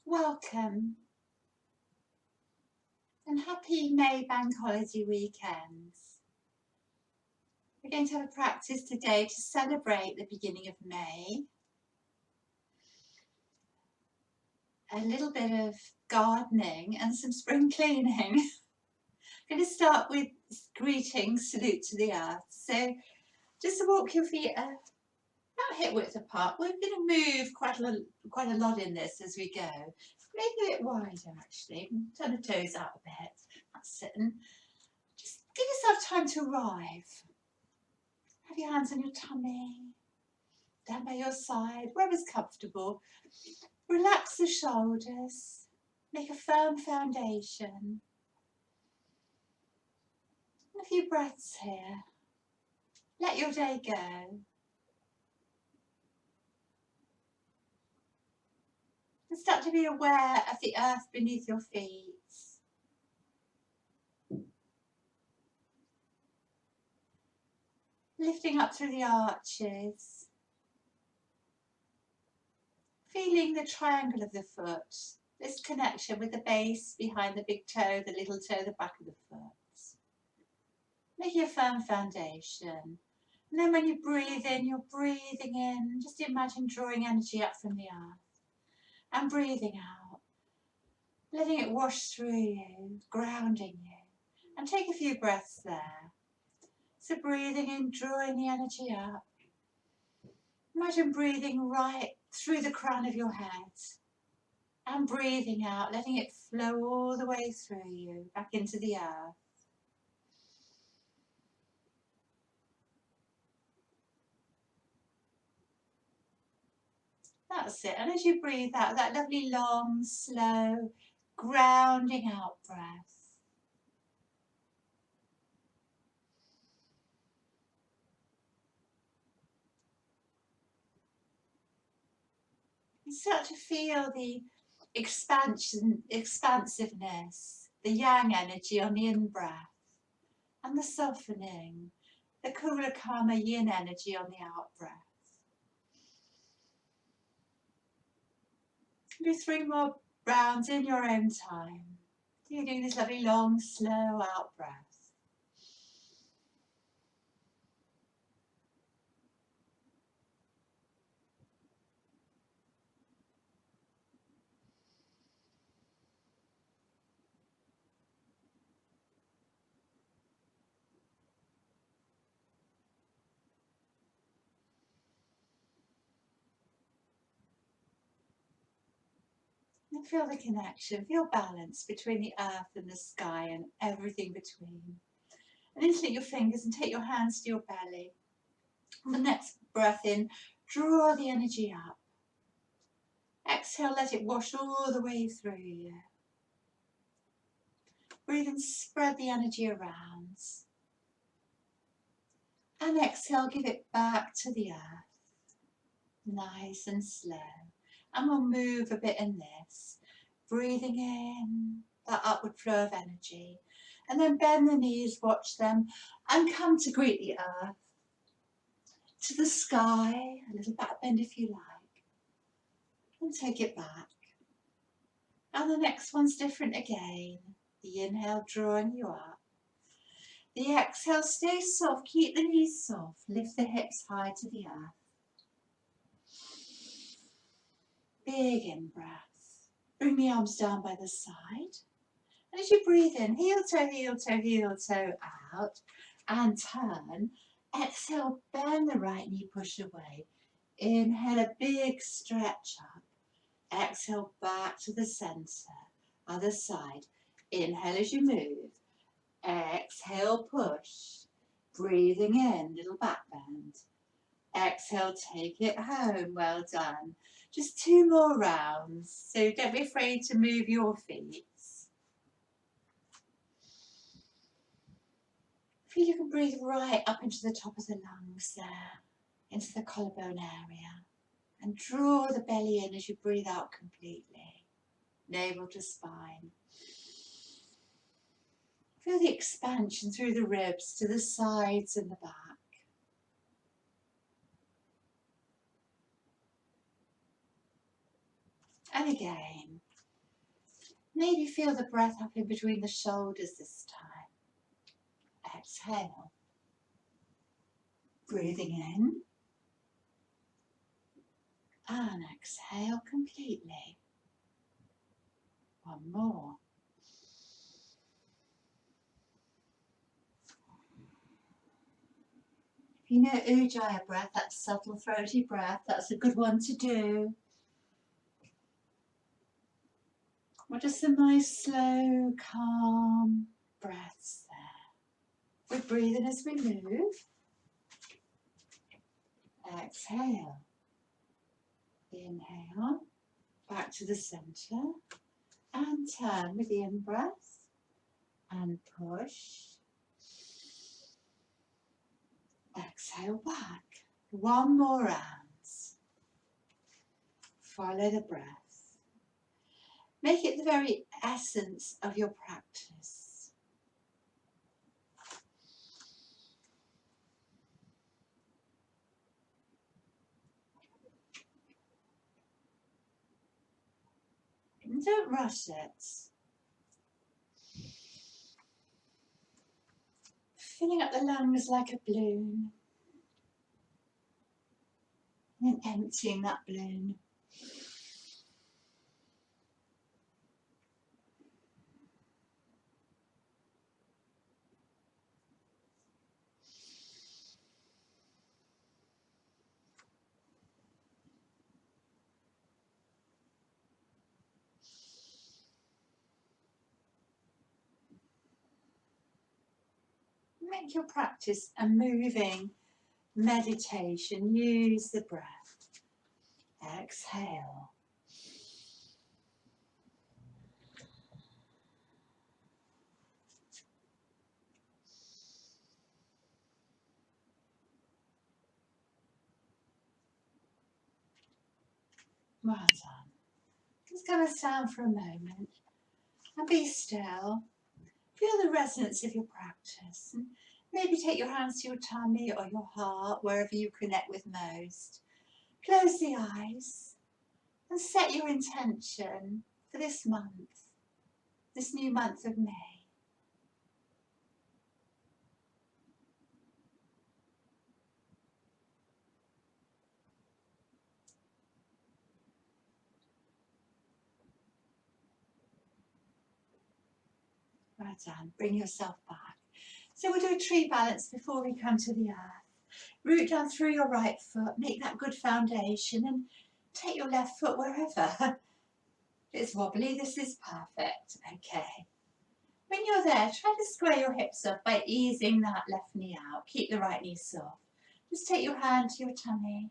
Welcome and happy May Bank Holiday weekends. We're going to have a practice today to celebrate the beginning of May. A little bit of gardening and some spring cleaning. I'm going to start with greetings, salute to the earth. So just to walk your feet about hip width apart. We're going to move quite a lot in this as we go. Maybe a bit wider actually. Turn the toes out a bit. That's it. And just give yourself time to arrive. Have your hands on your tummy, down by your side, wherever's comfortable. Relax the shoulders. Make a firm foundation. A few breaths here. Let your day go. And start to be aware of the earth beneath your feet. Lifting up through the arches. Feeling the triangle of the foot. This connection with the base behind the big toe, the little toe, the back of the foot. Making a firm foundation. And then when you breathe in, you're breathing in. Just imagine drawing energy up from the earth. And breathing out. Letting it wash through you, grounding you. And take a few breaths there. So breathing in, drawing the energy up. Imagine breathing right through the crown of your head. And breathing out, letting it flow all the way through you, back into the earth. That's it. And as you breathe out, that lovely long, slow, grounding out breath. You start to feel the expansiveness, the yang energy on the in-breath, and the softening, the cooler, calmer yin energy on the out-breath. Do 3 more rounds in your own time. You're doing this lovely long, slow out-breath. And feel the connection, feel balance between the earth and the sky and everything between. And interlink your fingers and take your hands to your belly. On the next breath in, draw the energy up. Exhale, let it wash all the way through you. Breathe and spread the energy around. And exhale, give it back to the earth. Nice and slow. And we'll move a bit in this. Breathing in that upward flow of energy. And then bend the knees, watch them, and come to greet the earth. To the sky, a little back bend if you like. And take it back. And the next one's different again. The inhale drawing you up. The exhale, stay soft, keep the knees soft, lift the hips high to the earth. Big in-breath. Bring the arms down by the side. And as you breathe in, heel toe, heel toe, heel toe out. And turn. Exhale, bend the right knee, push away. Inhale, a big stretch up. Exhale, back to the centre. Other side. Inhale as you move. Exhale, push. Breathing in, little back bend. Exhale, take it home. Well done. Just 2 more rounds, so don't be afraid to move your feet. Feel you can breathe right up into the top of the lungs there, into the collarbone area, and draw the belly in as you breathe out completely, navel to spine. Feel the expansion through the ribs to the sides and the back. And again, Maybe feel the breath up in between the shoulders this time. Exhale. Breathing in. And exhale completely. One more. If you know Ujjayi breath, that subtle throaty breath, that's a good one to do. Or just some nice slow, calm breaths there. We're breathing as we move. Exhale. Inhale. Back to the centre. And turn with the in-breath. And push. Exhale back. One more round. Follow the breath. Make it the very essence of your practice. And don't rush it. Filling up the lungs like a balloon. And then emptying that balloon. Make your practice a moving meditation. Use the breath. Exhale. Well done. Just going to stand for a moment and be still. Feel the resonance of your practice. And maybe take your hands to your tummy or your heart, wherever you connect with most. Close the eyes and set your intention for this month, this new month of May. Well done. Bring yourself back. So we'll do a tree balance before we come to the earth. Root down through your right foot, make that good foundation, and take your left foot wherever. If it's wobbly, this is perfect. Okay. When you're there, try to square your hips up by easing that left knee out. Keep the right knee soft. Just take your hand to your tummy.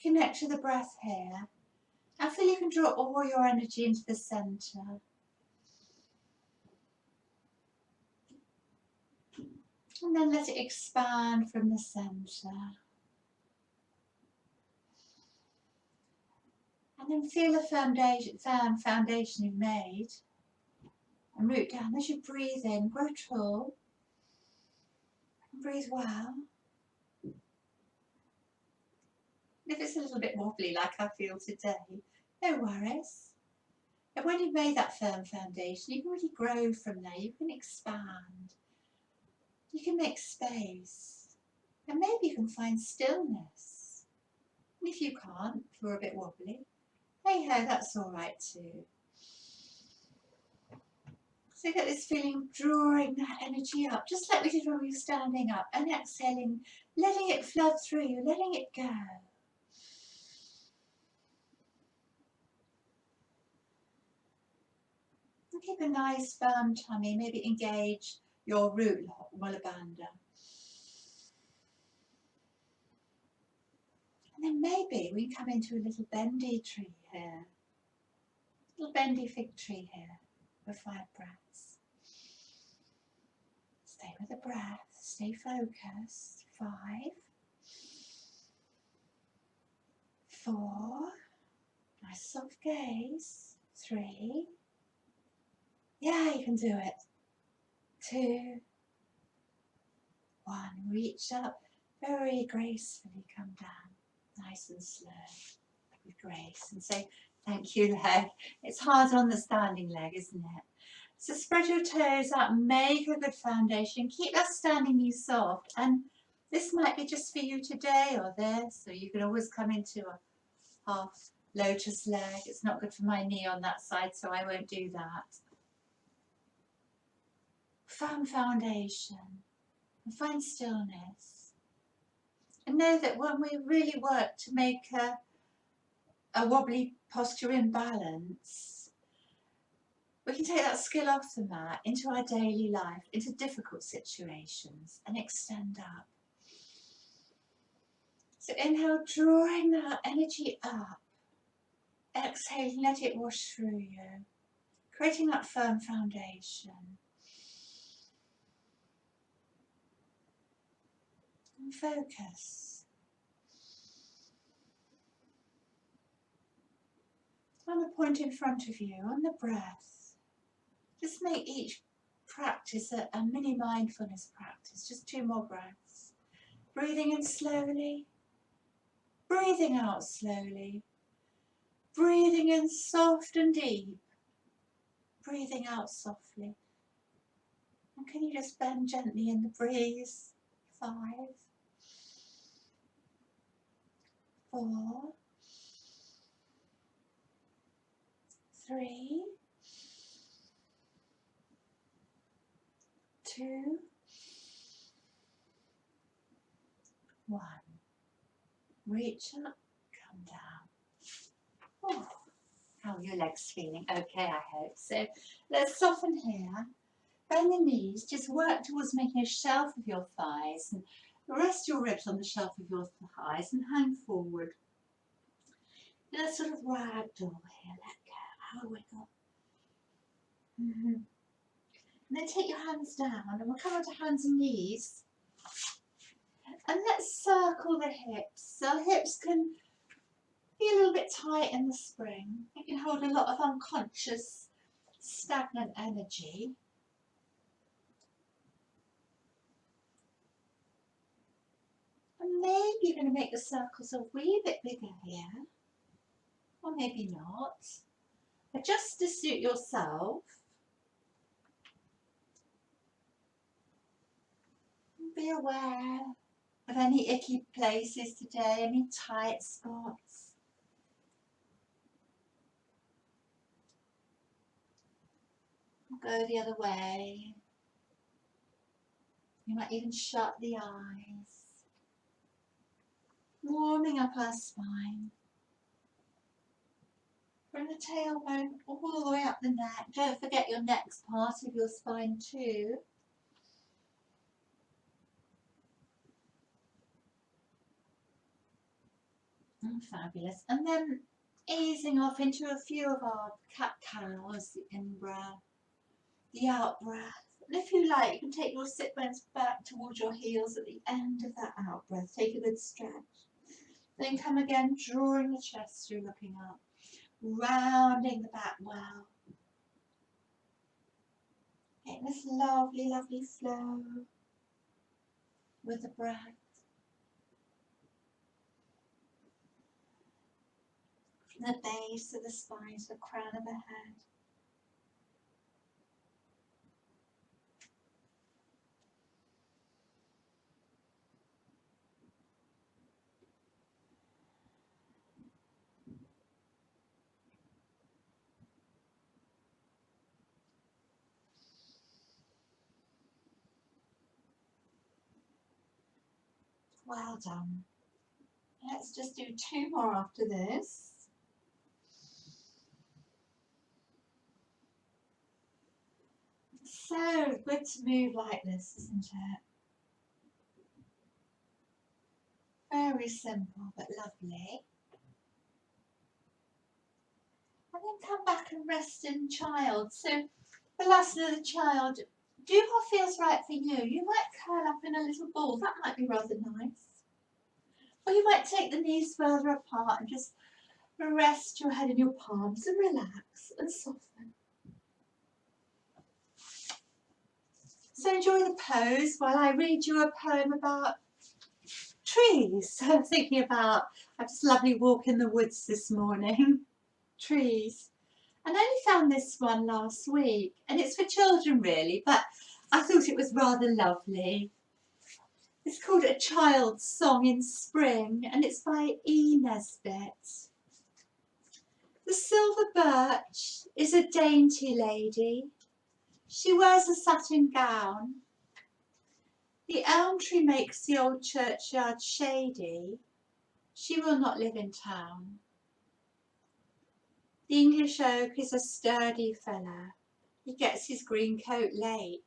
Connect to the breath here. And feel you can draw all your energy into the centre. And then let it expand from the centre. And then feel the firm foundation you've made. And root down as you breathe in. Grow tall. And breathe well. If it's a little bit wobbly like I feel today, no worries. And when you've made that firm foundation, you can really grow from there. You can expand. You can make space. And maybe you can find stillness. And if you can't, if you're a bit wobbly, hey ho, that's all right too. So get this feeling, drawing that energy up, just like we did when we were standing up, and exhaling, letting it flood through you, letting it go. And keep a nice firm tummy, maybe engage your root Mula Bandha. And then maybe we come into a little bendy tree here, little bendy fig tree here for 5 breaths. Stay with the breath, stay focused. 5, 4, nice soft gaze. 3, yeah, you can do it. 2, 1, reach up, very gracefully come down, nice and slow, with grace, and say Thank you, leg. It's hard on the standing leg, isn't it? So spread your toes out, make a good foundation, keep that standing knee soft, and this might be just for you today or this, or you can always come into a half lotus leg. It's not good for my knee on that side, so I won't do that. Firm foundation, and find stillness. And know that when we really work to make a wobbly posture in balance, we can take that skill off the mat into our daily life, into difficult situations, and extend up. So inhale, drawing that energy up. Exhaling, let it wash through you, creating that firm foundation. And focus on the point in front of you, on the breath. Just make each practice a mini mindfulness practice, just 2 more breaths. Breathing in slowly, breathing out slowly, breathing in soft and deep, breathing out softly. And can you just bend gently in the breeze? 5, 4, 3, 2, 1. Reach up, come down. Oh, how are your legs feeling? Okay, I hope. So let's soften here. Bend the knees, just work towards making a shelf of your thighs and rest your ribs on the shelf of your thighs and hang forward. Let's sort of ragdoll here, let go, have a wiggle. And then take your hands down and we'll come onto hands and knees. And let's circle the hips. So hips can be a little bit tight in the spring. It can hold a lot of unconscious, stagnant energy. And maybe you're going to make the circles a wee bit bigger here. Or maybe not. But just to suit yourself. Be aware of any icky places today, any tight spots. Go the other way. You might even shut the eyes. Warming up our spine. From the tailbone all the way up the neck. Don't forget your neck's part of your spine too. Fabulous. And then easing off into a few of our cat-cows, the in-breath, the out-breath. And if you like, you can take your sit bones back towards your heels at the end of that out-breath. Take a good stretch. Then come again, drawing the chest through, looking up. Rounding the back well. Getting this lovely, lovely flow with the breath. From the base of the spine to the crown of the head. Well done. Let's just do 2 more after this. So good to move like this, isn't it? Very simple but lovely. And then come back and rest in child. So the last of the child, do what feels right for you. You might curl up in a little ball. That might be rather nice. Or you might take the knees further apart and just rest your head in your palms and relax and soften. So enjoy the pose while I read you a poem about trees. So I'm thinking about, I had this lovely walk in the woods this morning. trees. And I only found this one last week, and it's for children really, but I thought it was rather lovely. It's called A Child's Song in Spring, and it's by E. Nesbit. The silver birch is a dainty lady. She wears a satin gown. The elm tree makes the old churchyard shady. She will not live in town. The English oak is a sturdy fellow. He gets his green coat late.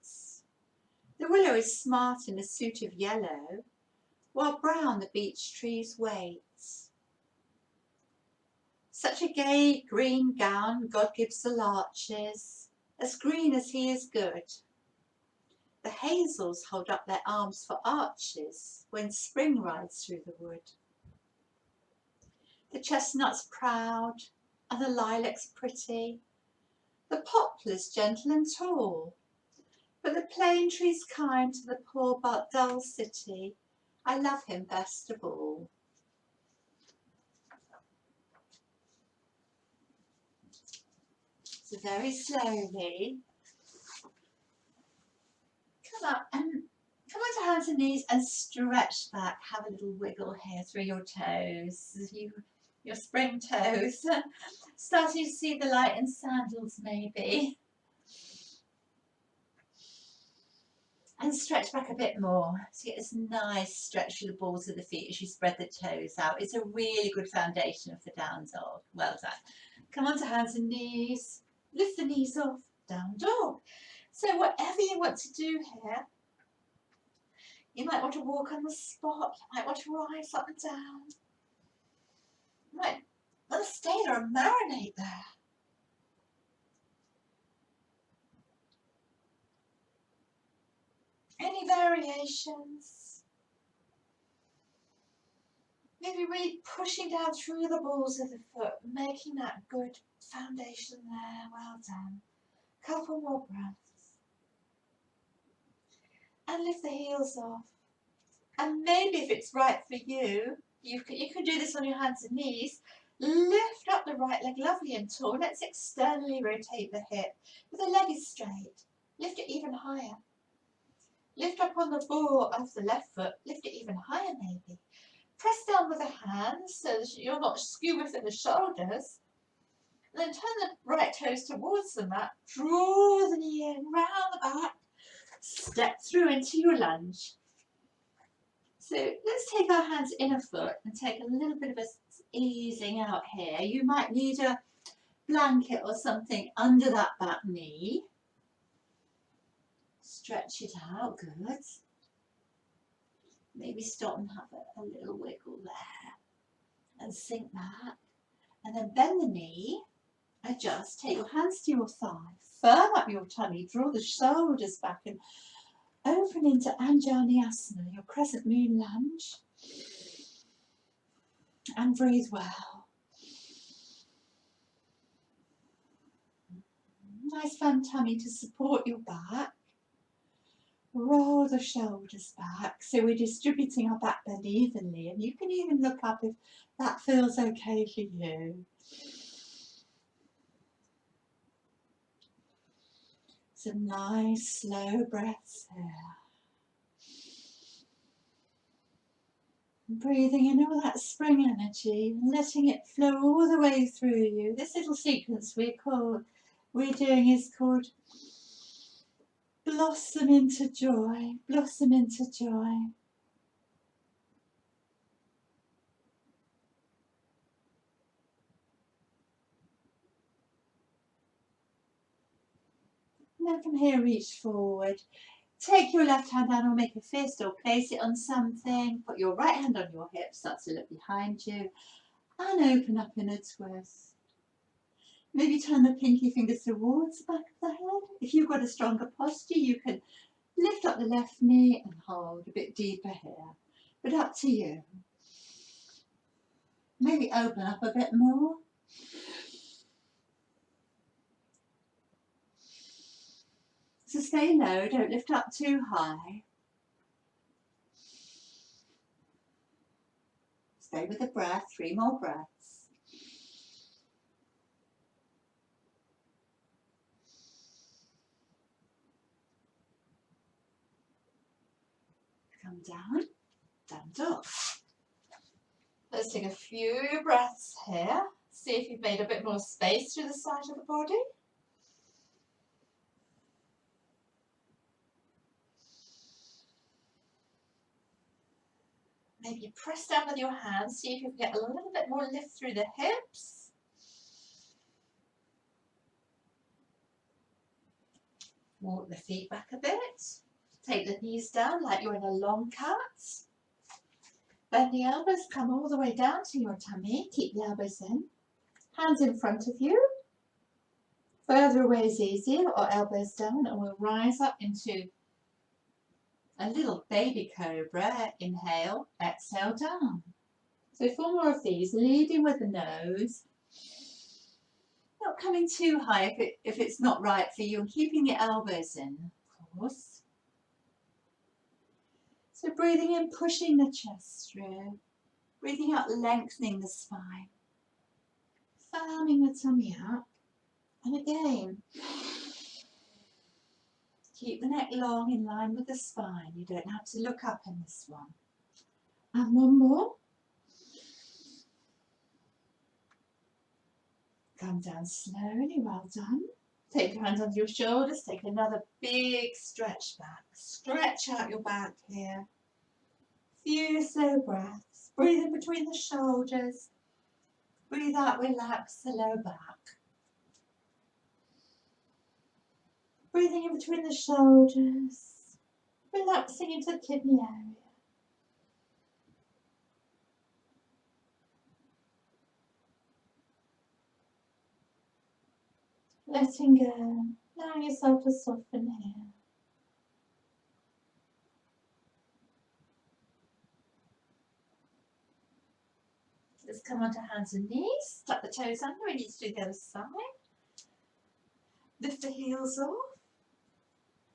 The willow is smart in a suit of yellow, while brown the beech trees wait. Such a gay green gown God gives the larches, as green as he is good. The hazels hold up their arms for arches when spring rides through the wood. The chestnut's proud, and the lilac's pretty, the poplar's gentle and tall, but the plane tree's kind to the poor but dull city. I love him best of all. So very slowly, come up and come onto hands and knees and stretch back. Have a little wiggle here through your toes, your spring toes. Starting to see the light in sandals maybe. And stretch back a bit more. So get this nice stretch through the balls of the feet as you spread the toes out. It's a really good foundation for down dog. Well done. Come onto hands and knees. Lift the knees off. Down dog. So whatever you want to do here, you might want to walk on the spot. You might want to rise up and down. You might want to stay there and marinate there. Any variations? Maybe really pushing down through the balls of the foot, making that good foundation there. Well done. Couple more breaths. And lift the heels off. And maybe if it's right for you, you can do this on your hands and knees. Lift up the right leg lovely and tall. Let's externally rotate the hip. But the leg is straight. Lift it even higher. Lift up on the ball of the left foot. Lift it even higher maybe. Press down with the hands so that you're not skew within the shoulders. And then turn the right toes towards the mat. Draw the knee in, round the back. Step through into your lunge. So let's take our hands inner foot and take a little bit of a easing out here. You might need a blanket or something under that back knee. Stretch it out, good. Maybe stop and have a little wiggle there. And sink back. And then bend the knee. Adjust. Take your hands to your thigh. Firm up your tummy. Draw the shoulders back and open into Anjaneyasana, your crescent moon lunge. And breathe well. Nice firm tummy to support your back. Roll the shoulders back. So we're distributing our back bend evenly. And you can even look up if that feels okay for you. Some nice slow breaths here. Breathing in all that spring energy, letting it flow all the way through you. This little sequence we're doing is called Blossom into Joy. Blossom into Joy. And then from here, reach forward. Take your left hand down or make a fist or place it on something. Put your right hand on your hip, start to look behind you. And open up in a twist. Maybe turn the pinky fingers towards the back of the head. If you've got a stronger posture, you can lift up the left knee and hold a bit deeper here. But up to you. Maybe open up a bit more. So stay low, don't lift up too high. Stay with the breath, 3 more breaths. Come down, down dog. Let's take a few breaths here. See if you've made a bit more space through the side of the body. Maybe press down with your hands, see if you can get a little bit more lift through the hips. Walk the feet back a bit. Take the knees down like you're in a long cat. Bend the elbows, come all the way down to your tummy. Keep the elbows in. Hands in front of you. Further away is easier, or elbows down, and we'll rise up into a little baby cobra. Inhale, exhale down. So 4 more of these, leading with the nose. Not coming too high if it's not right for you, and keeping the elbows in, of course. So breathing in, pushing the chest through. Breathing out, lengthening the spine. Firming the tummy up. And again, keep the neck long in line with the spine. You don't have to look up in this one. And 1 more. Come down slowly, well done. Take your hands under your shoulders, take another big stretch back. Stretch out your back here. Few slow breaths. Breathe in between the shoulders. Breathe out, relax the low back. Breathing in between the shoulders. Relaxing into the kidney area. Letting go, allowing yourself to soften here. Let's come onto hands and knees, tuck the toes under, we need to do the other side. Lift the heels off,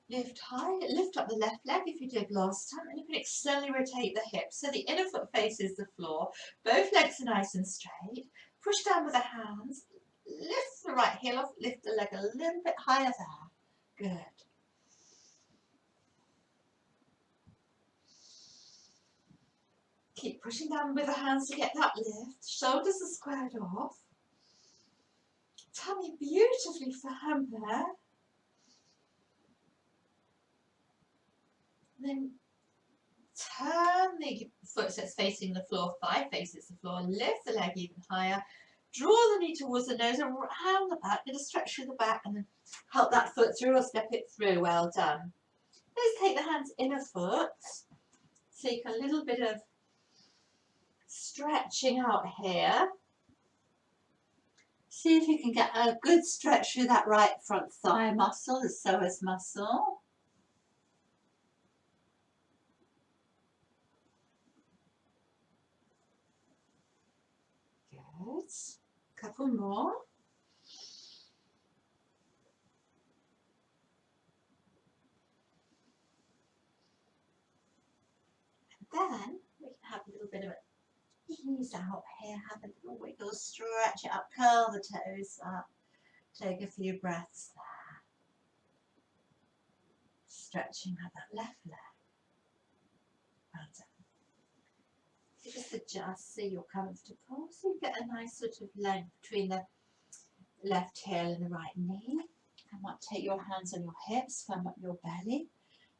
lift high, lift up the left leg if you did last time, and you can externally rotate the hips so the inner foot faces the floor, both legs are nice and straight. Push down with the hands. Lift the right heel off, lift the leg a little bit higher there. Good. Keep pushing down with the hands to get that lift. Shoulders are squared off. Tummy beautifully firm there. Then turn the foot so it's facing the floor, thigh faces the floor. Lift the leg even higher. Draw the knee towards the nose and round the back. Get a stretch through the back and then help that foot through or step it through. Well done. Let's take the hands inner foot. Take a little bit of stretching out here. See if you can get a good stretch through that right front thigh muscle, the psoas muscle. Good. Couple more. And then we can have a little bit of an ease out here, have a little wiggle, stretch it up, curl the toes up. Take a few breaths there. Stretching out that left leg. Well done. Just adjust so you're comfortable, so you get a nice sort of length between the left heel and the right knee. And might take your hands on your hips, firm up your belly,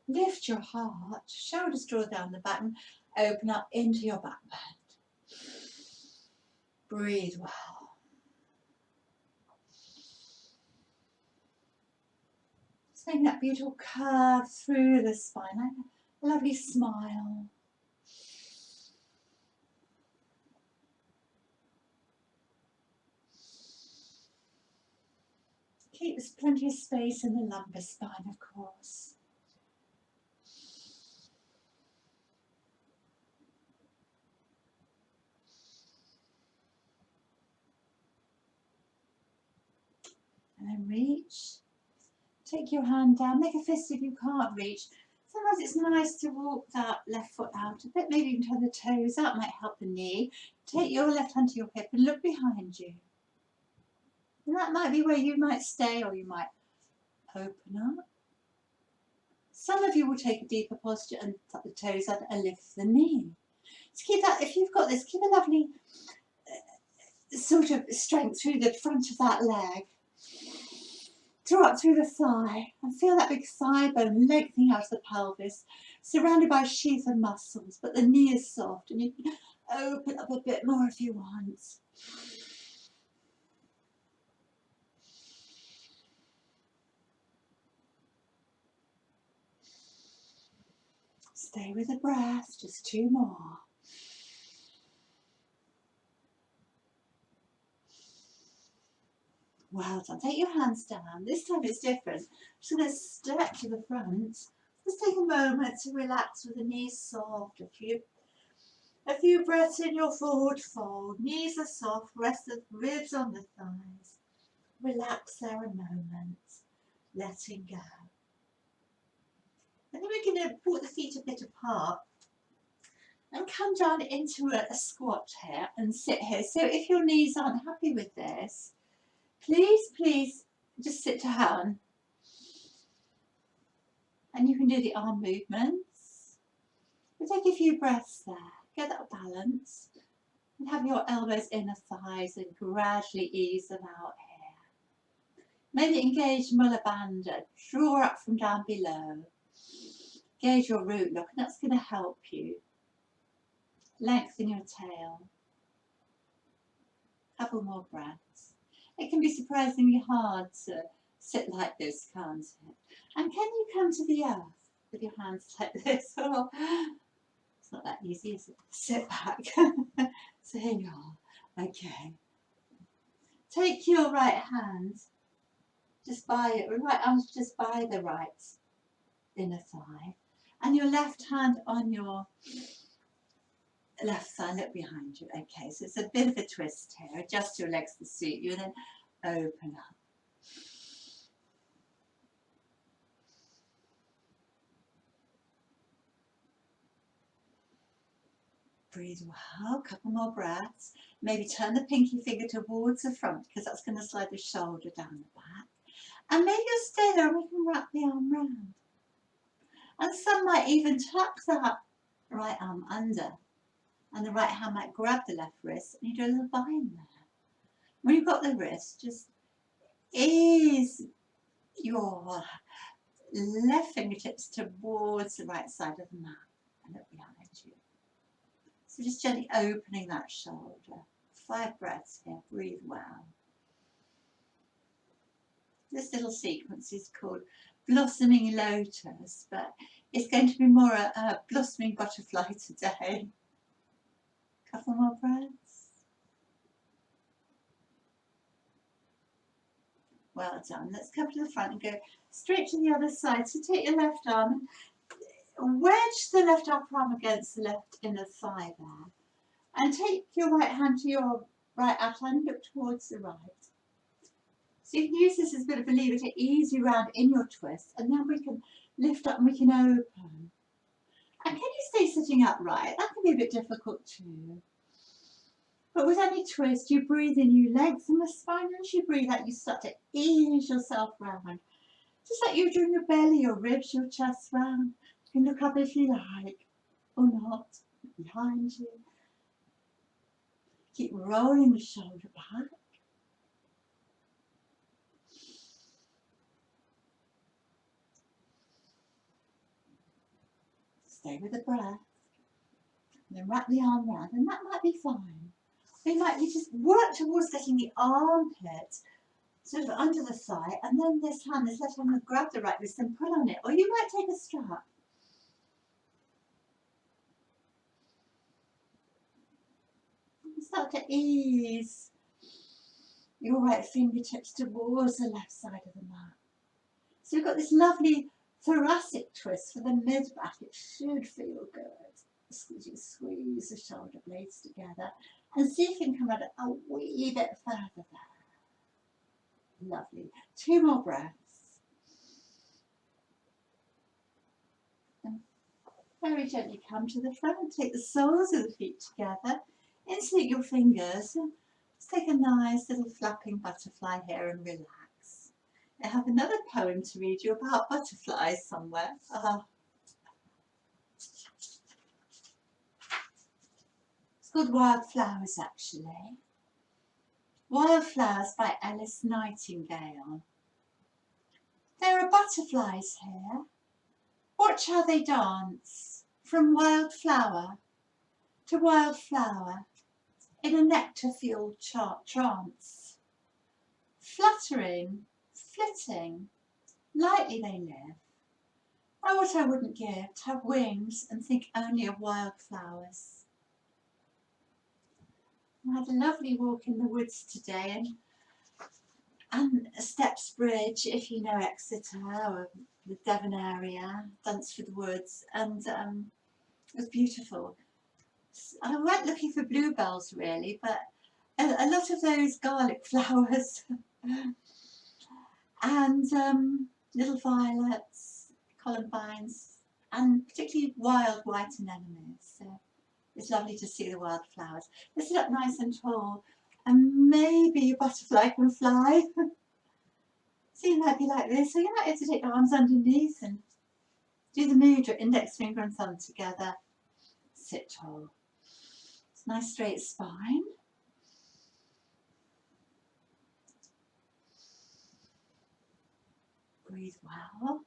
lift your heart, shoulders draw down the back and open up into your back bend. Breathe well. Just making that beautiful curve through the spine, like a lovely smile. Keeps plenty of space in the lumbar spine, of course. And then reach. Take your hand down. Make a fist if you can't reach. Sometimes it's nice to walk that left foot out a bit. Maybe you can turn the toes up, might help the knee. Take your left hand to your hip and look behind you. And that might be where you might stay or you might open up. Some of you will take a deeper posture and tuck the toes under and lift the knee. So keep that, if you've got this, keep a lovely sort of strength through the front of that leg. Draw up through the thigh and feel that big thigh bone lengthening out of the pelvis, surrounded by sheath and muscles, but the knee is soft and you can open up a bit more if you want. Stay with the breath, just 2 more. Well done. Take your hands down. This time it's different. I'm just going to step to the front. Just take a moment to relax with the knees soft. A few breaths in your forward fold. Knees are soft. Rest the ribs on the thighs. Relax there a moment. Letting go. And then we're going to put the feet a bit apart and come down into a squat here and sit here. So if your knees aren't happy with this, please just sit down. And you can do the arm movements. We'll take a few breaths there. Get that balance. And have your elbows in the thighs and gradually ease them out here. Maybe engage Mula Bandha. Draw up from down below. Engage your root lock, and that's going to help you. Lengthen your tail. Couple more breaths. It can be surprisingly hard to sit like this, can't it? And can you come to the earth with your hands like this? Oh, it's not that easy, is it? Sit back. So here you are. Okay. Take your right hand just by it. Right arm's just by the right inner thigh. And your left hand on your left side, look behind you. Okay, so it's a bit of a twist here. Adjust your legs to suit you and then open up. Breathe well, couple more breaths. Maybe turn the pinky finger towards the front because that's going to slide the shoulder down the back. And maybe you'll stay there and we can wrap the arm round. And some might even tuck that right arm under. And the right hand might grab the left wrist and you do a little bind there. When you've got the wrist, just ease your left fingertips towards the right side of the mat and look behind you. So just gently opening that shoulder. 5 breaths here, breathe well. This little sequence is called Blossoming Lotus, but it's going to be more a blossoming butterfly today. Couple more breaths. Well done. Let's come to the front and go straight to the other side. So take your left arm and wedge the left upper arm against the left inner thigh there. And take your right hand to your right outline and look towards the right. So you can use this as a bit of a lever to ease you around in your twist, and then we can lift up and we can open. And can you stay sitting upright? That can be a bit difficult too. But with any twist, you breathe in, you lengthen the spine, and as you breathe out, you start to ease yourself round. Just like you do in your belly, your ribs, your chest round. You can look up if you like, or not, behind you. Keep rolling the shoulder back. Stay with the breath. And then wrap the arm round, and that might be fine. You might just work towards getting the armpit sort of under the thigh, and then this left hand will grab the right wrist and pull on it. Or you might take a strap. And start to ease your right fingertips towards the left side of the mat. So you've got this lovely thoracic twist for the mid-back. It should feel good. Squeeze the shoulder blades together and see if you can come out a wee bit further there. Lovely. 2 more breaths. And very gently come to the front. Take the soles of the feet together. Insert your fingers. Just take a nice little flapping butterfly here and relax. I have another poem to read you about butterflies somewhere. It's called Wildflowers, actually. Wildflowers by Alice Nightingale. There are butterflies here. Watch how they dance, from wildflower to wildflower, in a nectar-fueled trance. Fluttering, flitting, lightly they live. Oh, what I wouldn't give to have wings and think only of wildflowers. I had a lovely walk in the woods today, and Steps Bridge, if you know Exeter or the Devon area, Dunsford Woods, and it was beautiful. I went looking for bluebells really, but a lot of those garlic flowers and little violets, columbines, and particularly wild white anemones. So it's lovely to see the wildflowers. They sit up nice and tall, and maybe a butterfly can fly. So you might be like this, so you might have to take your arms underneath and do the mudra, index finger and thumb together. Sit tall. It's a nice straight spine. Breathe well.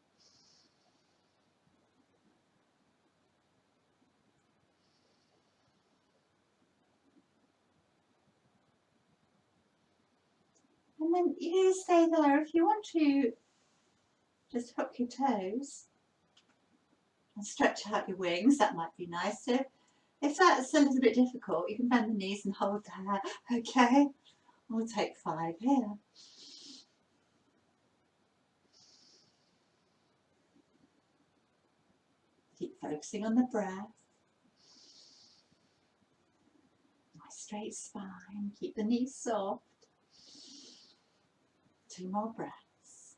And then you stay there. If you want to, just hook your toes and stretch out your wings. That might be nice. So if that's a little bit difficult, you can bend the knees and hold there. Okay, we'll take 5 here. Keep focusing on the breath. Nice straight spine. Keep the knees soft. 2 more breaths.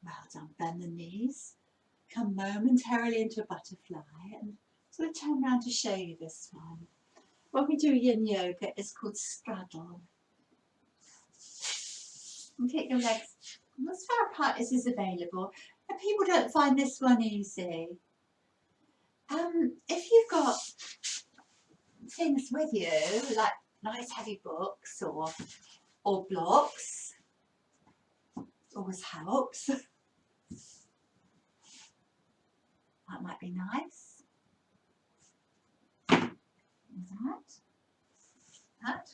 Well done. Bend the knees. Come momentarily into a butterfly and sort of turn around to show you this one. When we do yin yoga, it's called straddle. And take your legs as far apart as is available. And people don't find this one easy. If you've got things with you, like nice heavy books or blocks, always helps. That might be nice. That.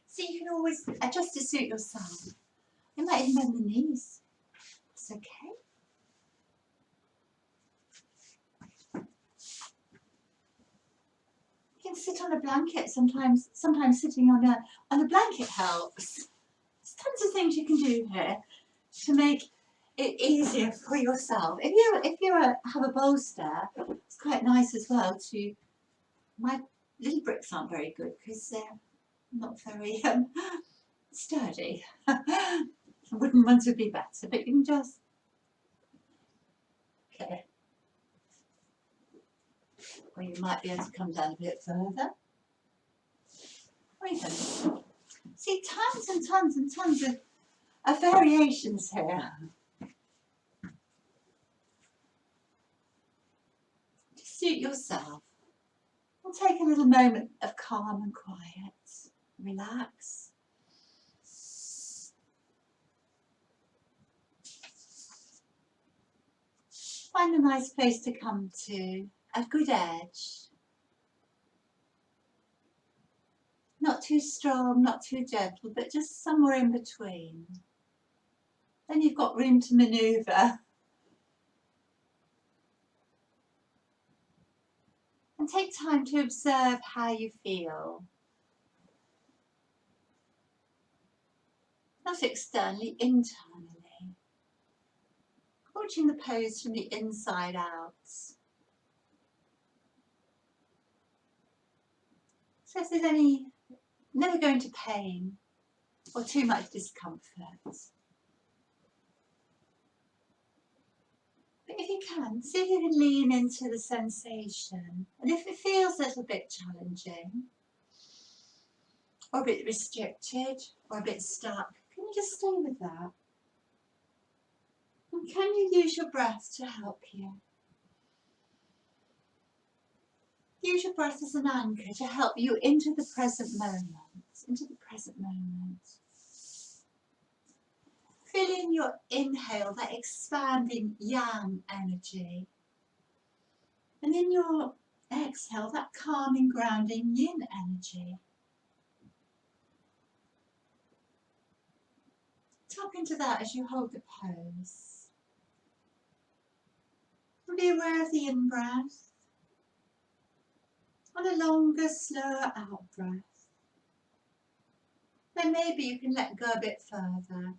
So you can always adjust to suit yourself. You might even bend the knees. It's okay. You can sit on a blanket. Sometimes sitting on a blanket helps. There's tons of things you can do here to make it easier for yourself. If you have a bolster, it's quite nice as well to. My little bricks aren't very good because they're not very sturdy. Wooden ones would be better, but you can just. Okay. Or you might be able to come down a bit further. Or even see tons and tons and tons of variations here. To suit yourself. We'll take a little moment of calm and quiet. Relax. Find a nice place to come to, a good edge. Not too strong, not too gentle, but just somewhere in between. Then you've got room to manoeuvre. And take time to observe how you feel. Not externally, internally. Watching the pose from the inside out. So if there's never go into pain or too much discomfort. But if you can, see if you can lean into the sensation. And if it feels a little bit challenging, or a bit restricted, or a bit stuck. Can you just stay with that? And can you use your breath to help you? Use your breath as an anchor to help you into the present moment, into the present moment. Feel in your inhale, that expanding yang energy. And in your exhale, that calming, grounding yin energy. Tap into that as you hold the pose. And be aware of the in-breath and a longer, slower out-breath. Then maybe you can let go a bit further.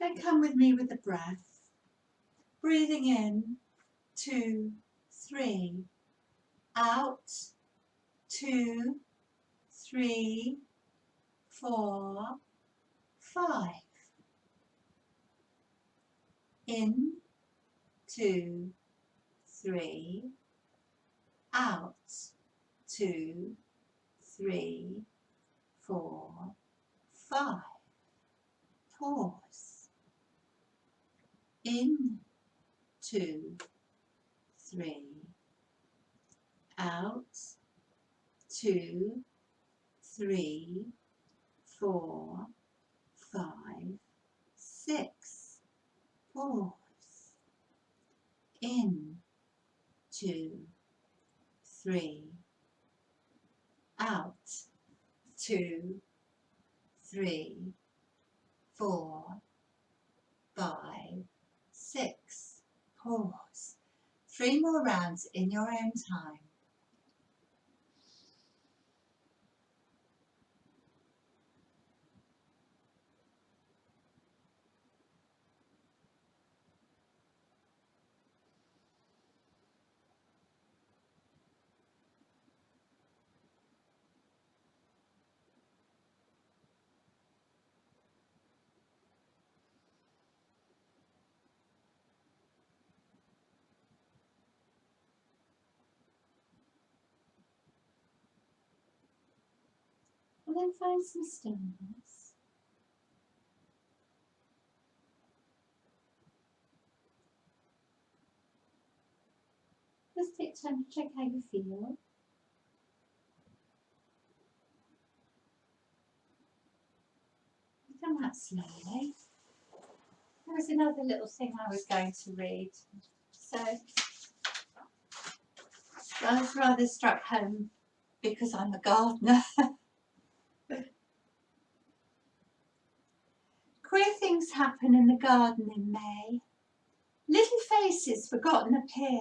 Then come with me with the breath. Breathing in, 2, 3. Out, 2, 3, 4, 5. In, 2, 3. Out, 2, 3, 4, 5. Pause. In, 2, 3. Out, 2, 3, 4, 5, 6. Pause. In, 2, 3. Out, 2, 3, 4, 5, 6. Pause. 3 more rounds in your own time. And then find some stillness. Just take time to check how you feel. Come out slowly. There was another little thing I was going to read. So I was rather struck home because I'm a gardener. Queer things happen in the garden in May. Little faces forgotten appear,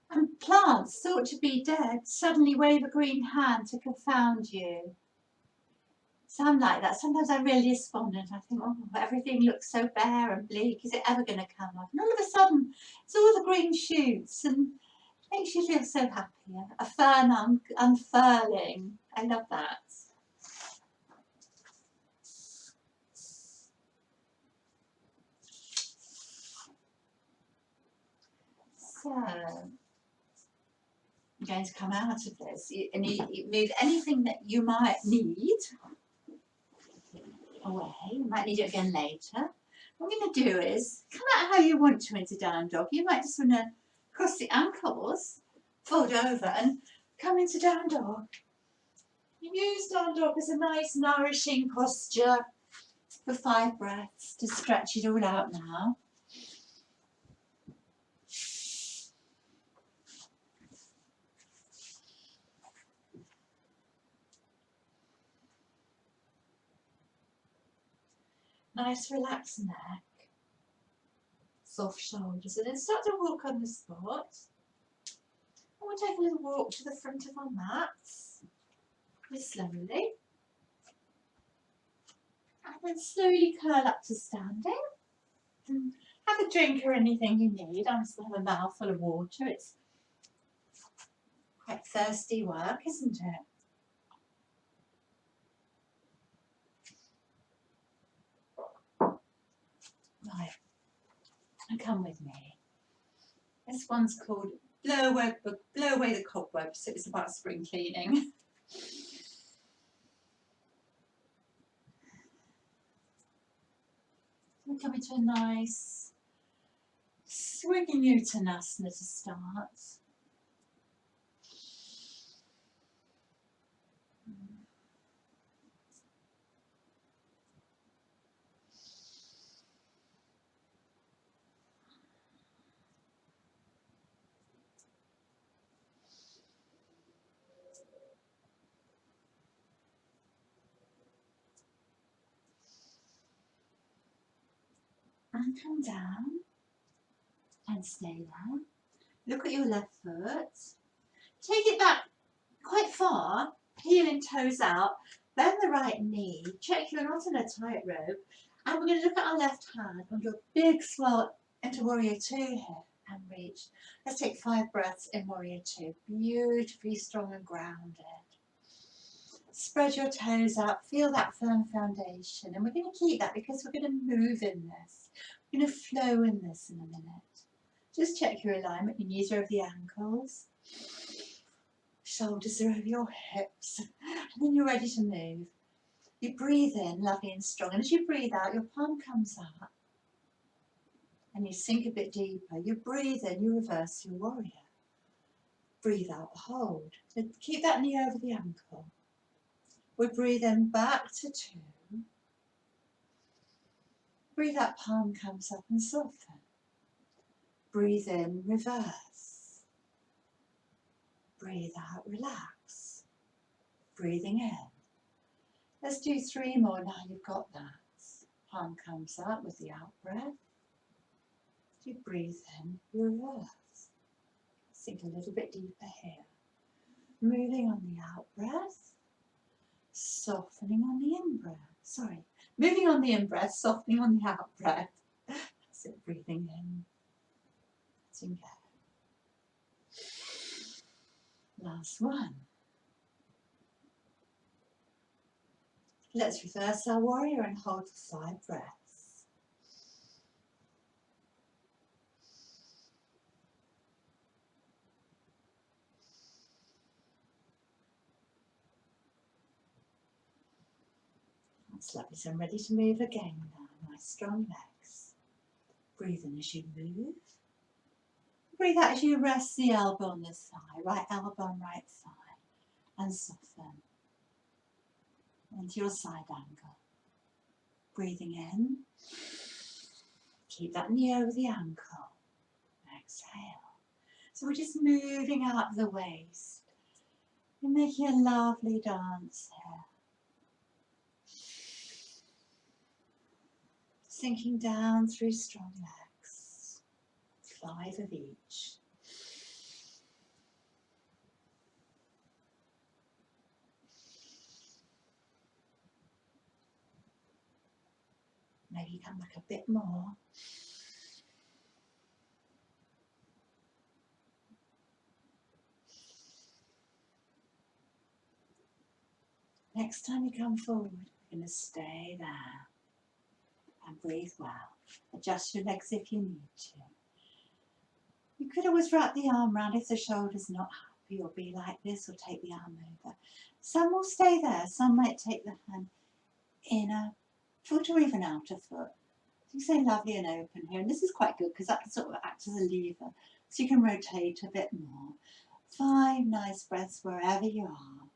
and plants thought to be dead suddenly wave a green hand to confound you. So I'm like that. Sometimes I'm really despondent. I think, oh, everything looks so bare and bleak. Is it ever going to come up? And all of a sudden, it's all the green shoots and it makes you feel so happy. A fern unfurling. I love that. So, I'm going to come out of this. And you move anything that you might need away. You might need it again later. What I'm going to do is come out how you want to into down dog. You might just want to cross the ankles, fold over and come into down dog. You use down dog as a nice nourishing posture for 5 breaths to stretch it all out now. Nice relaxed neck, soft shoulders, and then start to walk on the spot. And we'll take a little walk to the front of our mats, slowly. And then slowly curl up to standing. And have a drink or anything you need. I still have a mouthful of water. It's quite thirsty work, isn't it? Right, and come with me. This one's called Blow Away the Cobwebs, so it's about spring cleaning. We're coming to a nice swinging Uttanasana to start. And come down and stay there. Look at your left foot. Take it back quite far, heel and toes out. Bend the right knee. Check you're not in a tightrope. And we're going to look at our left hand and do a big swell into Warrior 2 here and reach. Let's take 5 breaths in Warrior 2. Beautifully strong and grounded. Spread your toes out. Feel that firm foundation. And we're going to keep that because we're going to move in this. We're going to flow in this in a minute. Just check your alignment. Your knees are over the ankles. Shoulders are over your hips. And then you're ready to move. You breathe in, lovely and strong. And as you breathe out, your palm comes up. And you sink a bit deeper. You breathe in, you reverse your warrior. Breathe out, hold. So keep that knee over the ankle. We breathe in back to 2. Breathe out, palm comes up and soften. Breathe in, reverse. Breathe out, relax. Breathing in. Let's do 3 more now you've got that. Palm comes up with the out breath. You breathe in, reverse. Sink a little bit deeper here. Moving on the out breath. Softening on the in breath. Sorry. Moving on the in breath, softening on the out breath. That's it, breathing in. Letting go. Last one. Let's reverse our warrior and hold for 5 breaths. That's lovely. So I'm ready to move again now. Nice strong legs. Breathe in as you move. Breathe out as you rest the elbow on the thigh. Right elbow on right thigh. And soften into your side angle. Breathing in. Keep that knee over the ankle. Exhale. So we're just moving up the waist. We're making a lovely dance here. Sinking down through strong legs. 5 of each. Maybe come back a bit more. Next time you come forward, we're going to stay there and breathe well. Adjust your legs if you need to. You could always wrap the arm round if the shoulder's not happy, or be like this, or take the arm over. Some will stay there, some might take the hand inner foot or even outer foot. So you say lovely and open here, and this is quite good because that can sort of act as a lever, so you can rotate a bit more. 5 nice breaths wherever you are.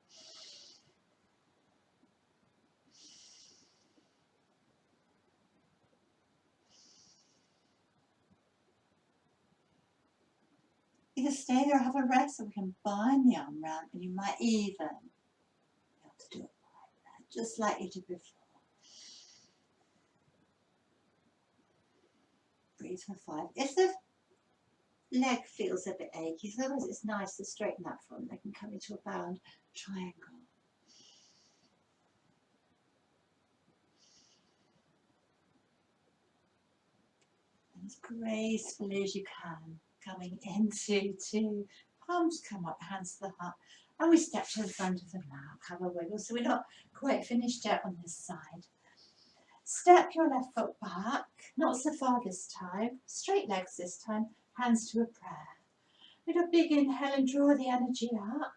Either stay there or have a rest, or we can bind the arm round, and you might even be able to do it like that, just like you did before. Breathe for 5. If the leg feels a bit achy, sometimes it's nice to straighten that front leg and come into a bound triangle. And as gracefully as you can, coming into 2. Palms come up, hands to the heart, and we step to the front of the mat. Have a wiggle. So we're not quite finished yet on this side. Step your left foot back, not so far this time. Straight legs this time, hands to a prayer. With a big inhale and draw the energy up.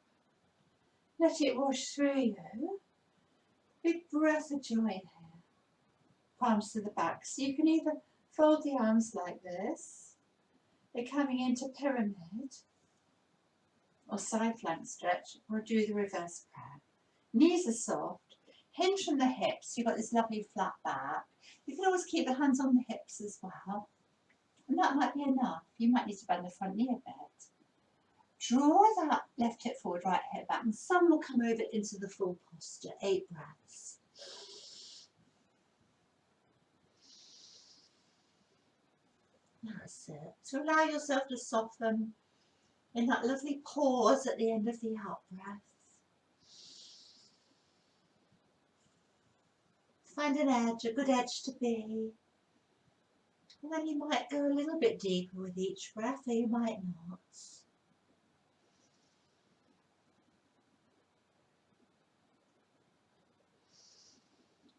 Let it wash through you. Big breath of joy here. palms to the back. So you can either fold the arms like this, they're coming into pyramid or side flank stretch, or do the reverse prayer. Knees are soft, hinge from the hips, you've got this lovely flat back. You can always keep the hands on the hips as well, and that might be enough. You might need to bend the front knee a bit. Draw that left hip forward, right hip back, and some will come over into the full posture. 8 breaths. That's it. So allow yourself to soften in that lovely pause at the end of the out breath. Find an edge, a good edge to be. And then you might go a little bit deeper with each breath, or you might not.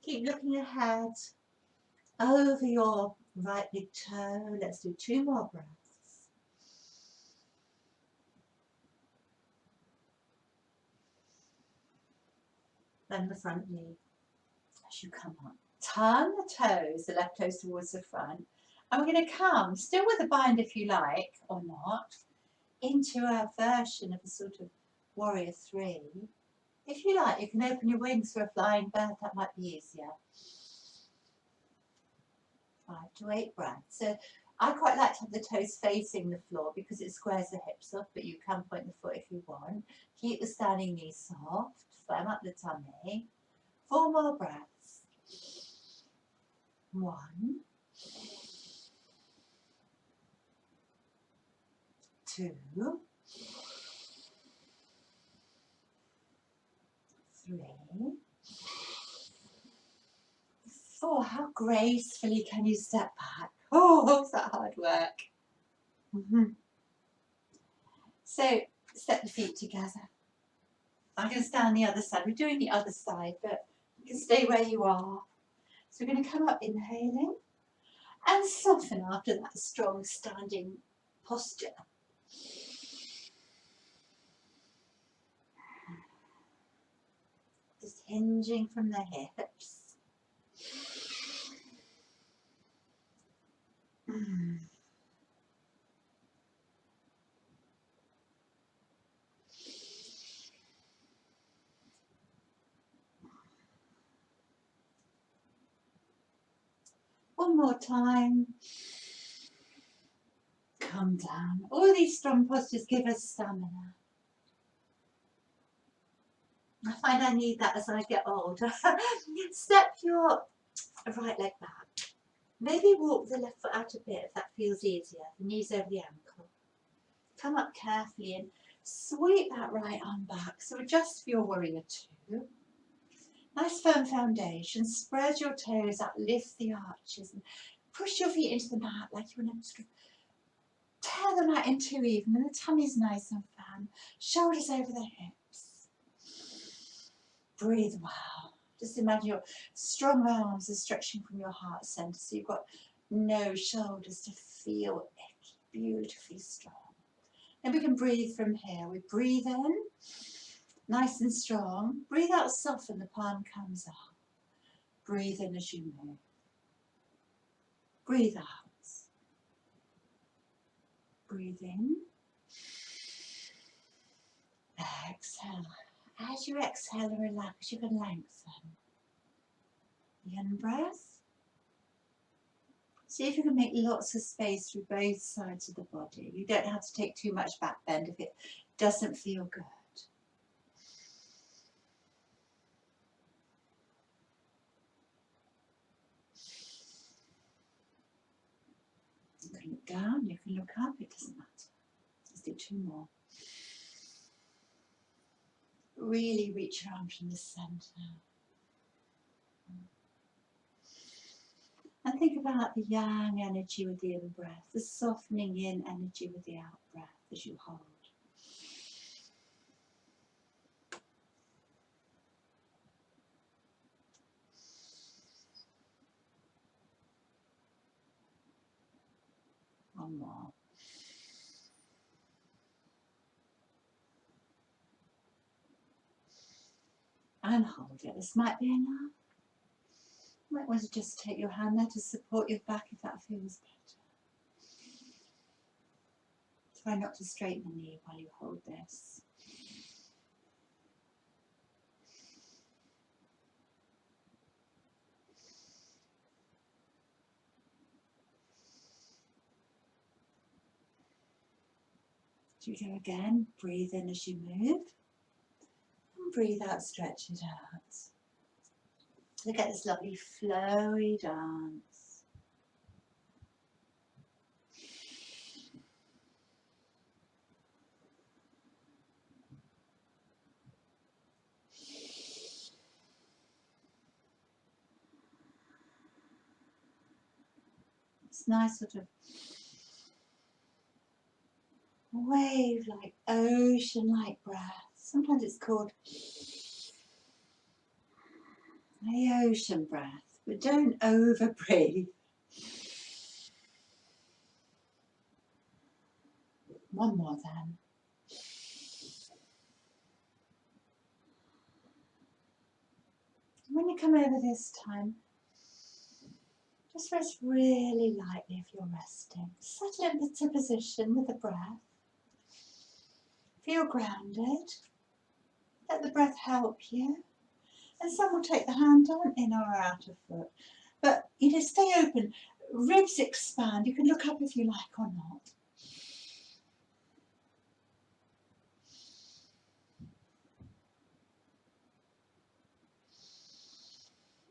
Keep looking ahead over your right big toe. Let's do 2 more breaths. Bend the front knee as you come up. Turn the toes, the left toes towards the front. And we're going to come, still with a bind if you like, or not, into a version of a sort of warrior 3. If you like, you can open your wings for a flying bird. That might be easier. 5 to 8 breaths. So I quite like to have the toes facing the floor because it squares the hips off, but you can point the foot if you want. Keep the standing knees soft, firm up the tummy. 4 more breaths. 1, 2, 3, 4. How gracefully can you step back? Oh, is that hard work? So step the feet together. I'm going to stand on the other side. We're doing the other side, but you can stay where you are. So we're going to come up inhaling and soften after that strong standing posture. Just hinging from the hips. One more time. Come down. All these strong postures give us stamina. I find I need that as I get older. Step your right leg back. Maybe walk the left foot out a bit if that feels easier. The knees over the ankle. Come up carefully and sweep that right arm back. So adjust for your warrior 2. Nice firm foundation. Spread your toes out, lift the arches and push your feet into the mat like you want to sort of tear them out in 2 even, and the tummy's nice and firm. Shoulders over the hips. Breathe well. Just imagine your strong arms are stretching from your heart centre, so you've got no shoulders to feel beautifully strong. And we can breathe from here. We breathe in, nice and strong. Breathe out, soften, the palm comes up. Breathe in as you move. Breathe out. Breathe in. Exhale. As you exhale and relax, you can lengthen. The in-breath. See if you can make lots of space through both sides of the body. You don't have to take too much back bend if it doesn't feel good. You can look down, you can look up, it doesn't matter. Let's do 2 more. Really reach your arms from the centre. And think about the yang energy with the in-breath, the softening in energy with the out-breath as you hold. One more. And hold it. This might be enough. You might want to just take your hand there to support your back if that feels better. Try not to straighten the knee while you hold this. Here we go again. Breathe in as you move. And breathe out, stretch it out. So get this lovely flowy dance. It's nice sort of wave-like, ocean-like breath. Sometimes it's called the ocean breath, but don't over-breathe. One more then. When you come over this time, just rest really lightly if you're resting. Settle into position with the breath. Feel grounded. Let the breath help you. And some will take the hand on, in or out of foot. But stay open. Ribs expand. You can look up if you like or not.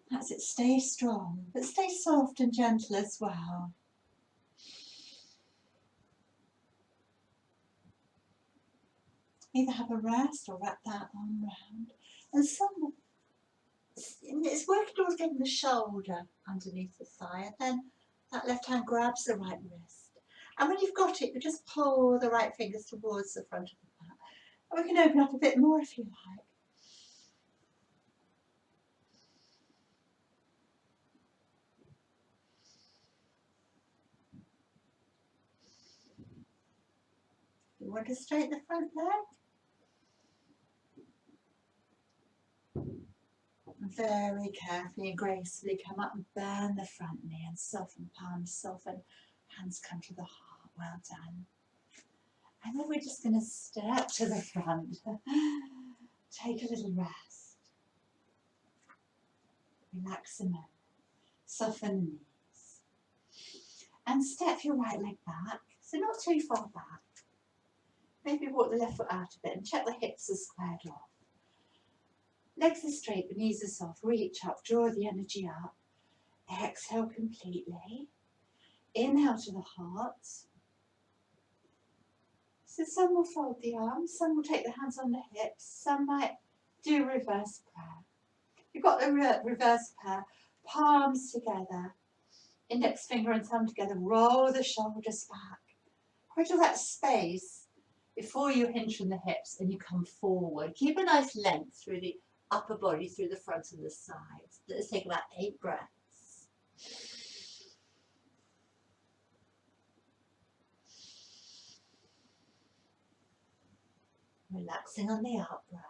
That's it. Stay strong, but stay soft and gentle as well. Either have a rest or wrap that arm round. And it's working towards getting the shoulder underneath the thigh, and then that left hand grabs the right wrist. And when you've got it, you just pull the right fingers towards the front of the mat. And we can open up a bit more if you like. You want to straighten the front leg? Very carefully and gracefully come up and bend the front knee and soften, palms soften, hands come to the heart. Well done. And then we're just going to step to the front. Take a little rest. Relax a moment. Soften the knees. And step your right leg back, so not too far back. Maybe walk the left foot out a bit and check the hips are squared off. Legs are straight, the knees are soft. Reach up, draw the energy up. Exhale completely. Inhale to the heart. So some will fold the arms, some will take the hands on the hips, some might do reverse prayer. You've got the reverse prayer, palms together, index finger and thumb together, roll the shoulders back. Create all that space before you hinge from the hips and you come forward. Keep a nice length through the upper body, through the front and the sides. Let's take about 8 breaths. Relaxing on the out breath.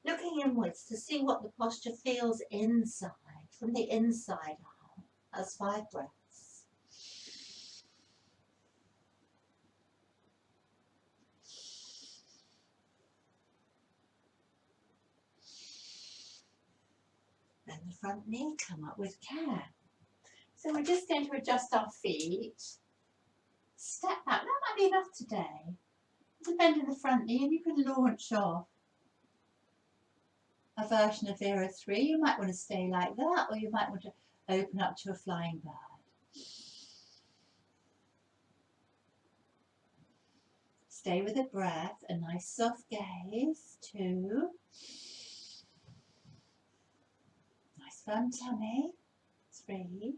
Looking inwards to see what the posture feels inside, from the inside out, as 5 breaths. Then the front knee, come up with care. So we're just going to adjust our feet. Step back, that might be enough today. To bend in the front knee and you can launch off a version of Vera 3. You might want to stay like that, or you might want to open up to a flying bird. Stay with the breath, a nice soft gaze. 2. Nice firm tummy. 3.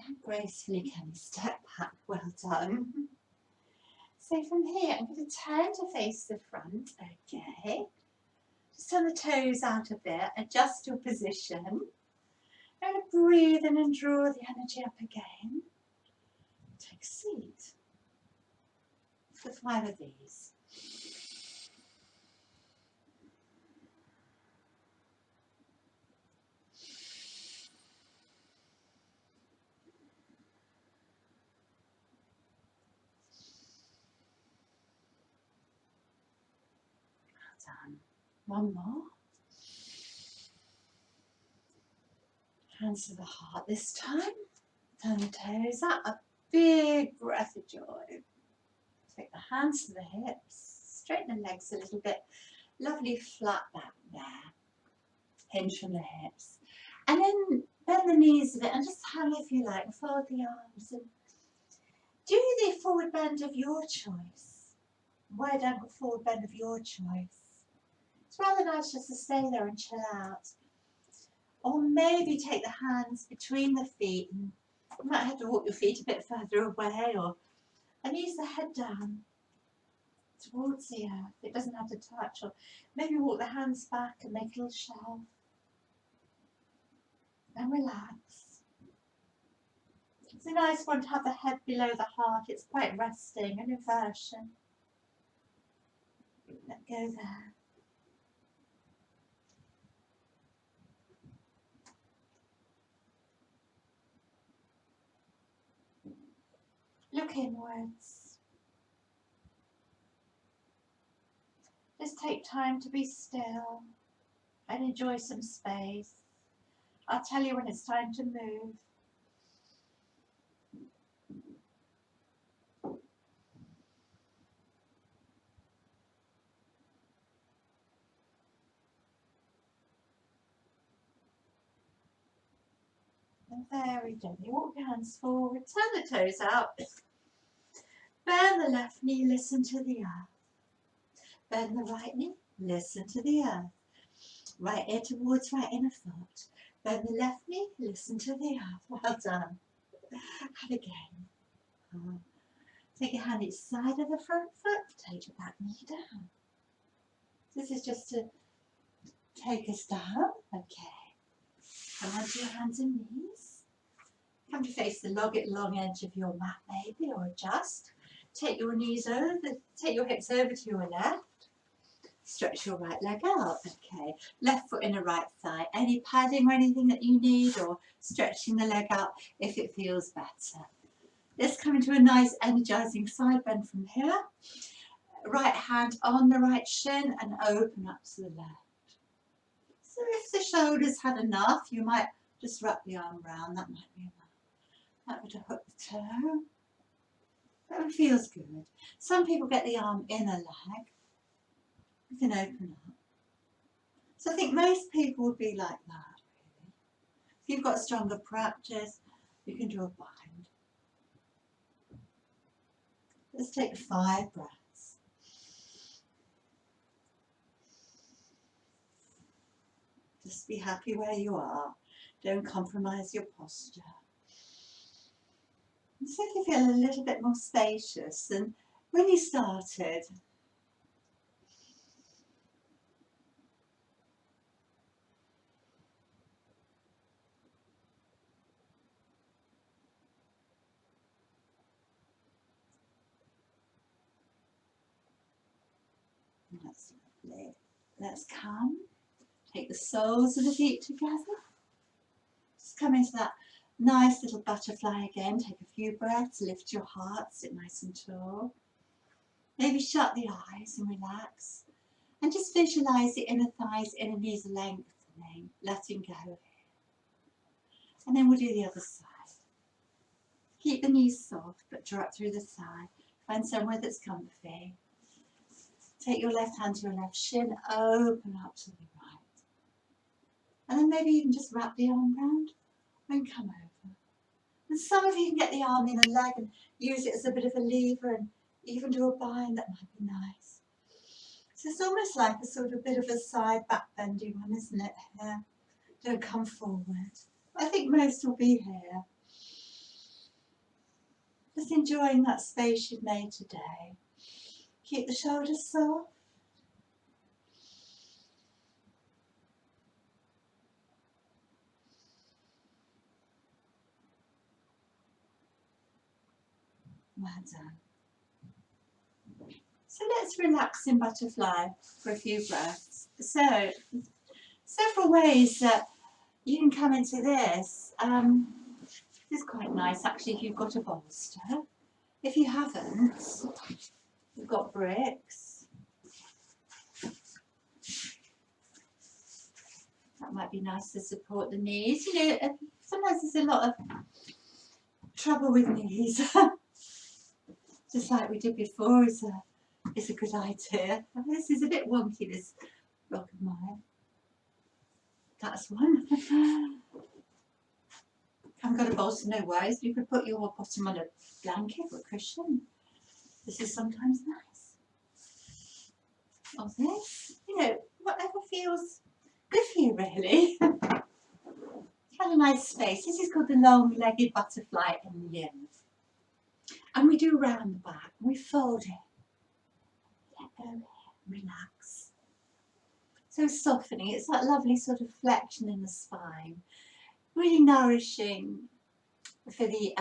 How gracefully can you step back? Well done. So from here, I'm going to turn to face the front. Okay. Just turn the toes out a bit, adjust your position. I'm going to breathe in and draw the energy up again. Take a seat for 5 of these. Well done. One more. Hands to the heart this time. Turn the toes up. A big breath of joy. Take the hands to the hips. Straighten the legs a little bit. Lovely flat back there. Hinge from the hips. And then bend the knees a bit and just hang if you like. Fold the arms and do the forward bend of your choice. Wide ankle forward bend of your choice. It's rather nice just to stay there and chill out. Or maybe take the hands between the feet and you might have to walk your feet a bit further away and ease the head down towards the earth. It doesn't have to touch, or maybe walk the hands back and make a little shelf. And relax. It's a nice one to have the head below the heart. It's quite resting, an inversion. Let go there. Look inwards. Just take time to be still and enjoy some space. I'll tell you when it's time to move. And very gently walk your hands forward, turn the toes out. Bend the left knee, listen to the earth. Bend the right knee, listen to the earth. Right ear towards right inner foot. Bend the left knee, listen to the earth. Well done. And again. Take your hand each side of the front foot, take the back knee down. This is just to take us down. Okay. Come onto your hands and knees. Come to face the long edge of your mat maybe, or adjust. Take your knees over, take your hips over to your left. Stretch your right leg out. Okay. Left foot in the right thigh. Any padding or anything that you need, or stretching the leg out if it feels better. Let's come into a nice energizing side bend from here. Right hand on the right shin and open up to the left. So if the shoulders had enough, you might just wrap the arm round. That might be enough. That would hook the toe. That feels good. Some people get the arm in a leg. You can open up. So I think most people would be like that, really. If you've got stronger practice, you can do a bind. Let's take 5 breaths. Just be happy where you are. Don't compromise your posture. And see if you feel a little bit more spacious than when you started. That's lovely. Let's come. Take the soles of the feet together. Just come into that nice little butterfly again. Take a few breaths. Lift your heart. Sit nice and tall. Maybe shut the eyes and relax. And just visualize the inner thighs, inner knees lengthening. Letting go here. And then we'll do the other side. Keep the knees soft, but draw up through the thigh. Find somewhere that's comfy. Take your left hand to your left shin, open up to the right. And then maybe even just wrap the arm round and come over. And some of you can get the arm in a leg and use it as a bit of a lever and even do a bind. That might be nice. So it's almost like a sort of bit of a side back bending one, isn't it, here? Don't come forward. I think most will be here. Just enjoying that space you've made today. Keep the shoulders soft. Well done. So let's relax in butterfly for a few breaths. So, several ways that you can come into this. This is quite nice actually if you've got a bolster. If you haven't, you've got bricks. That might be nice to support the knees. You know, sometimes there's a lot of trouble with knees. Just like we did before, is a good idea. This is a bit wonky, this rock of mine. That's one. Haven't got a bolster, no worries. You could put your bottom on a blanket or a cushion. This is sometimes nice. Or this, you know, whatever feels good for you, really. Had a nice space. This is called the long-legged butterfly in yin. And we do round the back. We fold it. Let go here. Relax. So softening. It's that lovely sort of flexion in the spine. Really nourishing for the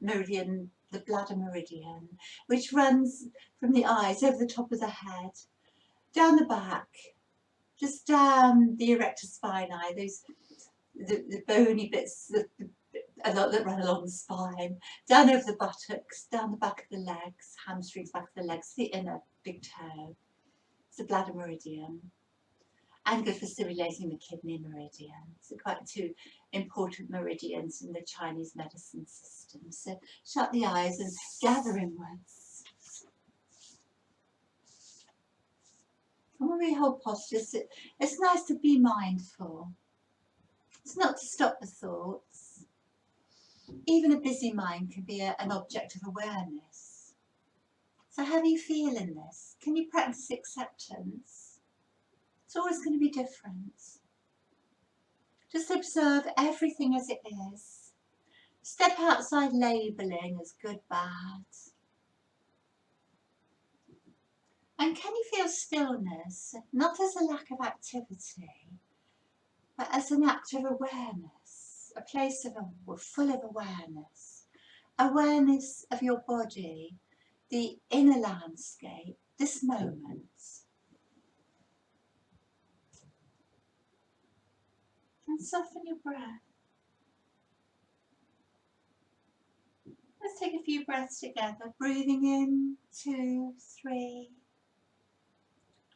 meridian, the bladder meridian, which runs from the eyes over the top of the head, down the back, just down the erector spinae, those the bony bits that run along the spine, down over the buttocks, down the back of the legs, hamstrings, back of the legs, the inner big toe. It's the bladder meridian. And good for stimulating the kidney meridian. So quite two important meridians in the Chinese medicine system. So shut the eyes and gather inwards. And when we hold postures, it's nice to be mindful. It's not to stop the thoughts. Even a busy mind can be an object of awareness. So how do you feel in this? Can you practice acceptance? It's always going to be different. Just observe everything as it is. Step outside labelling as good, bad. And can you feel stillness, not as a lack of activity, but as an act of awareness, a place full of awareness. Awareness of your body, the inner landscape, this moment. And soften your breath. Let's take a few breaths together. Breathing in, 2, 3,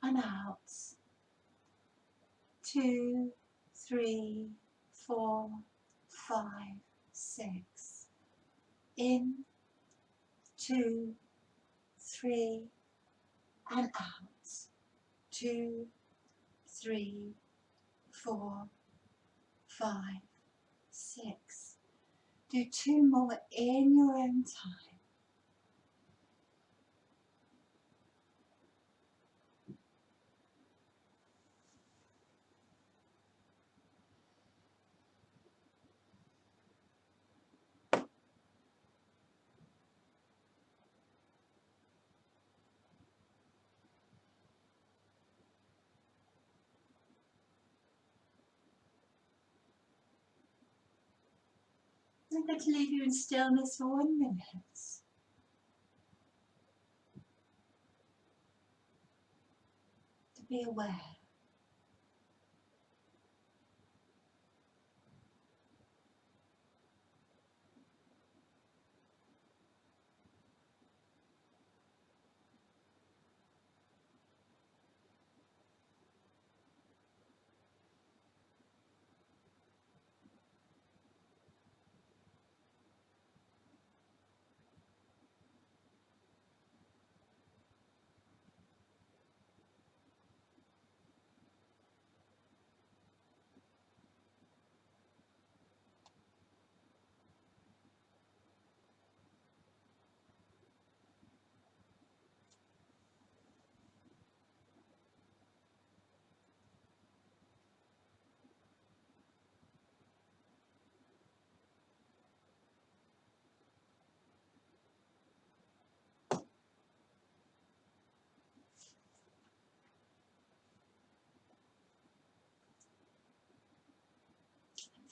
and out. 2, 3, 4, 5, 6. In, 2, 3, and out. 2, 3, 4, 5, 6. Do 2 more in your own time. I'm going to leave you in stillness for 1 minute. To be aware.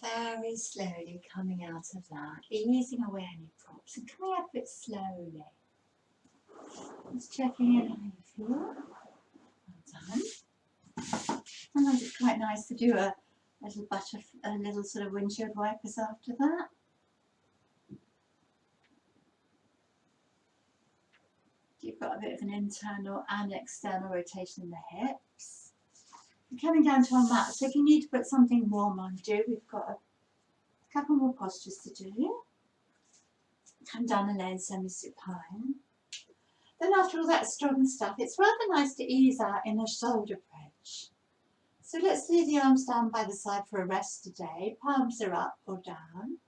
Very slowly coming out of that, easing away any props and coming out of it slowly. Just checking in how you feel. Well done. Sometimes it's quite nice to do a little sort of windshield wipers after that. You've got a bit of an internal and external rotation in the hips. Coming down to our mat, so if you need to put something warm on, we've got a couple more postures to do. Come down and lay in semi-supine. Then after all that strong stuff, it's rather nice to ease out in a shoulder bridge. So let's lay the arms down by the side for a rest today. Palms are up or down.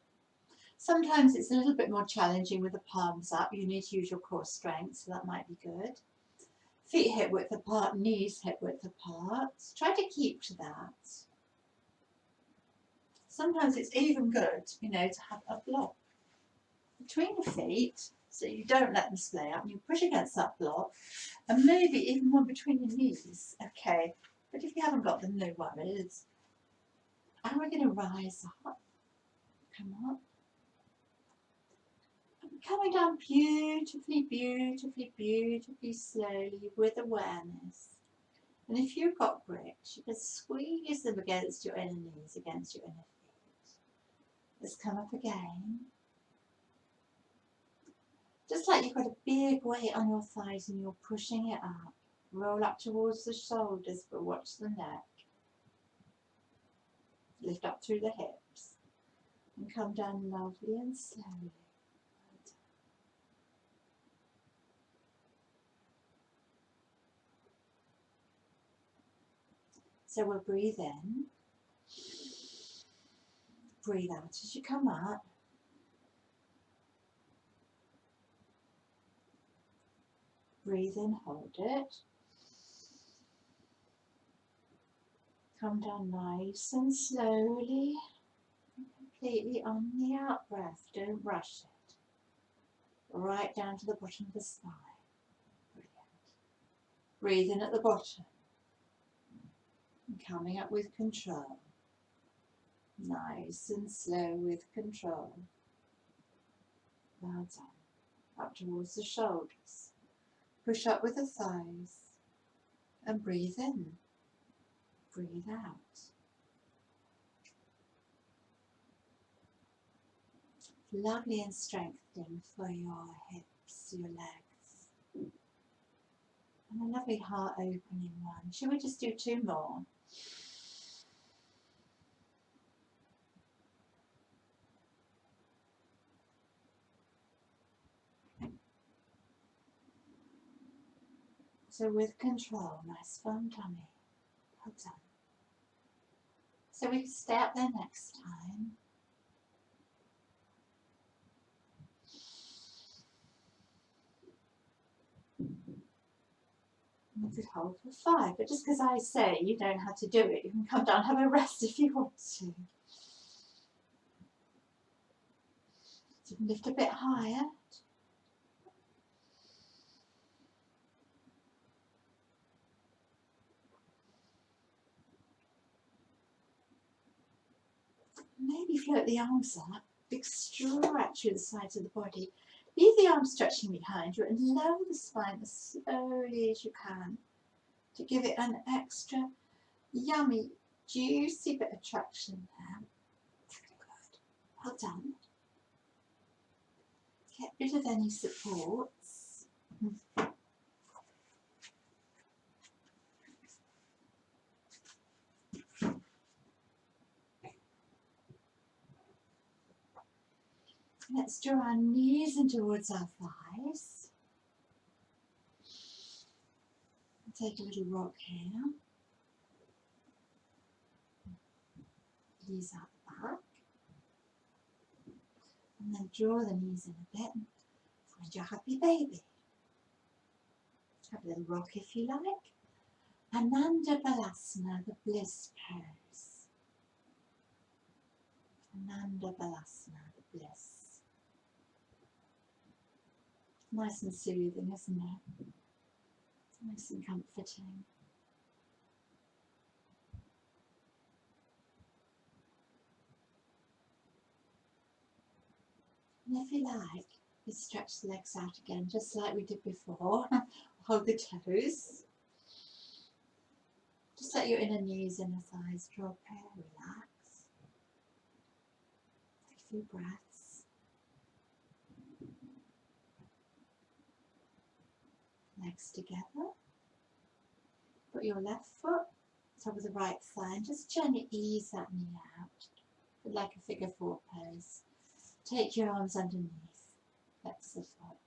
Sometimes it's a little bit more challenging with the palms up. You need to use your core strength, so that might be good. Feet hip width apart, knees hip width apart. Try to keep to that. Sometimes it's even good, to have a block between your feet so you don't let them splay up. You push against that block and maybe even one between your knees. Okay, but if you haven't got them, no worries. And we're going to rise up. Come up. Coming down beautifully, beautifully, beautifully slowly with awareness. And if you've got bricks, you can squeeze them against your inner knees, against your inner feet. Let's come up again. Just like you've got a big weight on your thighs and you're pushing it up. Roll up towards the shoulders, but watch the neck. Lift up through the hips. And come down lovely and slowly. So we'll breathe in, breathe out as you come up. Breathe in, hold it. Come down nice and slowly, completely on the out breath. Don't rush it. Right down to the bottom of the spine. Brilliant. Breathe in at the bottom. And coming up with control. Nice and slow with control. Well done. Up towards the shoulders. Push up with the thighs. And breathe in. Breathe out. Lovely and strengthening for your hips, your legs. And a lovely heart opening one. Shall we just do two more? So with control, nice firm tummy. Well done. So we can stay up there next time. We could hold for 5, but just because I say you don't have to do it, you can come down and have a rest if you want to. So you can lift a bit higher. Maybe float the arms up, big stretch through the sides of the body. Leave the arms stretching behind you and lower the spine as slowly as you can to give it an extra yummy, juicy bit of traction there. Good. Well done. Get rid of any supports. Let's draw our knees in towards our thighs. Take a little rock here. Ease out the back. And then draw the knees in a bit. Find your happy baby. Have a little rock if you like. Ananda Balasana, the bliss pose. Ananda Balasana, the bliss. Nice and soothing, isn't it? Nice and comforting. And if you like, you stretch the legs out again, just like we did before. Hold the toes. Just let your inner knees, inner thighs drop in, relax. Take a few breaths. Legs together. Put your left foot on top of the right thigh and just gently ease that knee out, like a figure four pose. Take your arms underneath, flex the foot.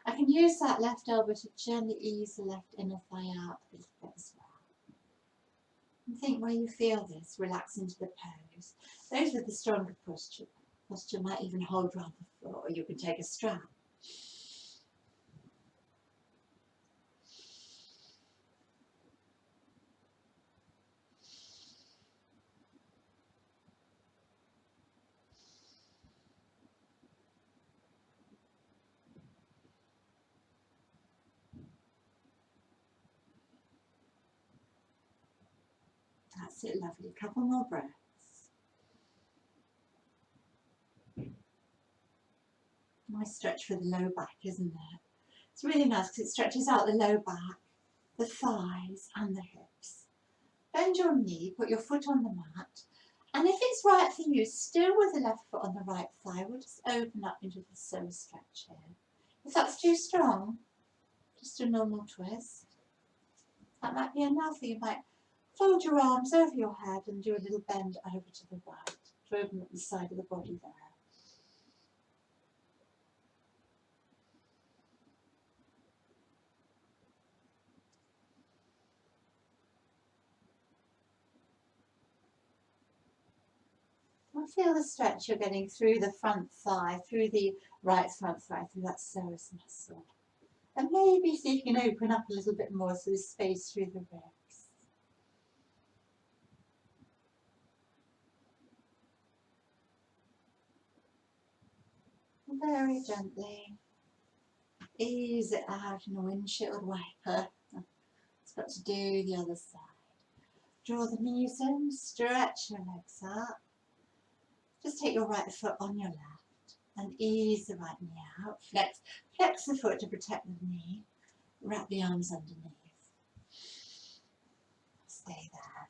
I can use that left elbow to gently ease the left inner thigh out a little bit as well. And think where you feel this, relax into the pose. Those with the stronger posture might even hold around the floor, or you can take a strap. That's it, lovely. A couple more breaths. Nice stretch for the low back, isn't it? It's really nice because it stretches out the low back, the thighs and the hips. Bend your knee, put your foot on the mat, and if it's right for you, still with the left foot on the right thigh, we'll just open up into the psoas stretch here. If that's too strong, just a normal twist. That might be enough, or you might fold your arms over your head and do a little bend over to the right to open up the side of the body there. And feel the stretch you're getting through the front thigh, through the right front thigh, through that psoas muscle. And maybe see if you can open up a little bit more so there's space through the ribs. And very gently ease it out in a windshield wiper. It's got to do the other side. Draw the knees in, stretch your legs up. Just take your right foot on your left and ease the right knee out. Flex the foot to protect the knee. Wrap the arms underneath. Stay there.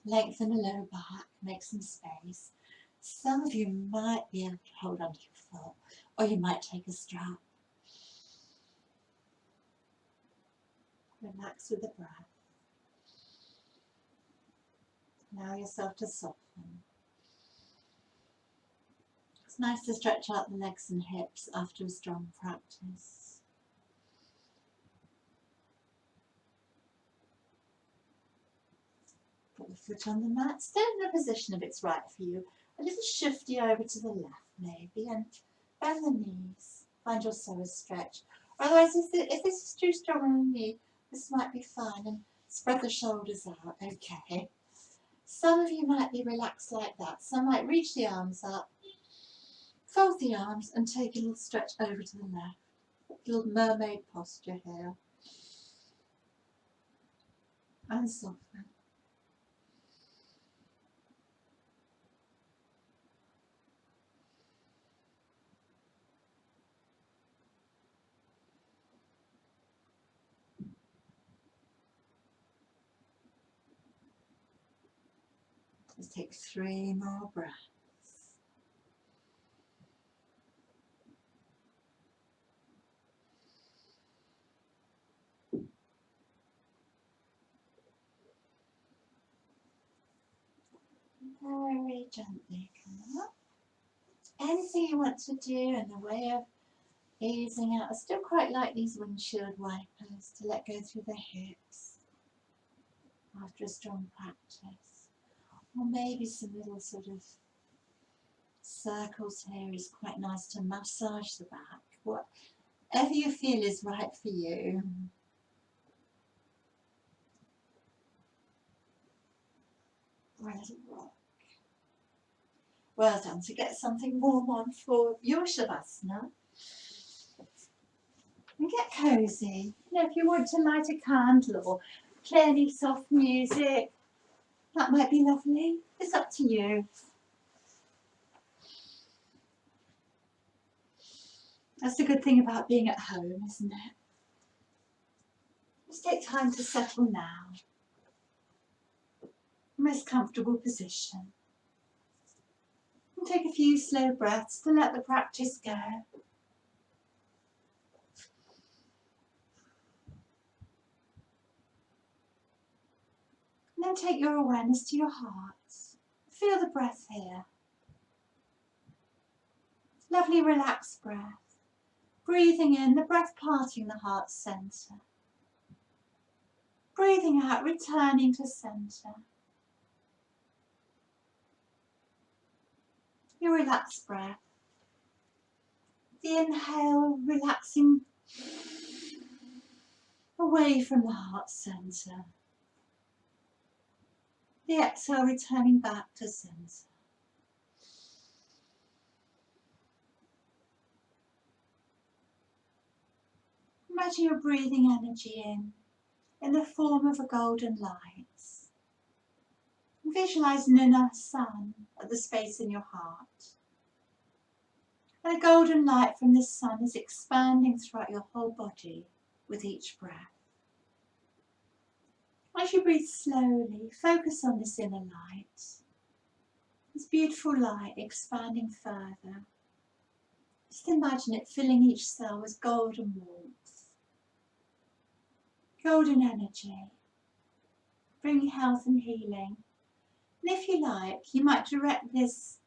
Lengthen the low back, make some space. Some of you might be able to hold onto your foot, or you might take a strap. Relax with the breath. Allow yourself to soften. It's nice to stretch out the legs and hips after a strong practice. Put the foot on the mat, stay in a position if it's right for you. A little shifty over to the left maybe, and bend the knees. Find your psoas stretch. Otherwise, if this is too strong on the knee, this might be fine, and spread the shoulders out, okay. Some of you might be relaxed like that. Some might reach the arms up, fold the arms and take a little stretch over to the left. A little mermaid posture here. And soften. Let's take 3 more breaths. Very gently come up. Anything you want to do in the way of easing out. I still quite like these windshield wipers to let go through the hips after a strong practice. Or maybe some little sort of circles here is quite nice to massage the back. Whatever you feel is right for you. Or a little rock. Well done. So get something warm on for your Shavasana. And get cosy. You know, if you want to light a candle or play any soft music, that might be lovely. It's up to you. That's the good thing about being at home, isn't it? Just take time to settle now. Most comfortable position. And take a few slow breaths to let the practice go. And then take your awareness to your heart. Feel the breath here. Lovely relaxed breath. Breathing in, the breath parting the heart centre. Breathing out, returning to centre. Your relaxed breath. The inhale, relaxing away from the heart centre. The exhale, returning back to centre. Imagine you're breathing energy in the form of a golden light. Visualize an inner sun at the space in your heart. And a golden light from this sun is expanding throughout your whole body with each breath. As you breathe slowly, focus on this inner light. This beautiful light expanding further. Just imagine it filling each cell with golden warmth. Golden energy, bringing health and healing. And if you like, you might direct this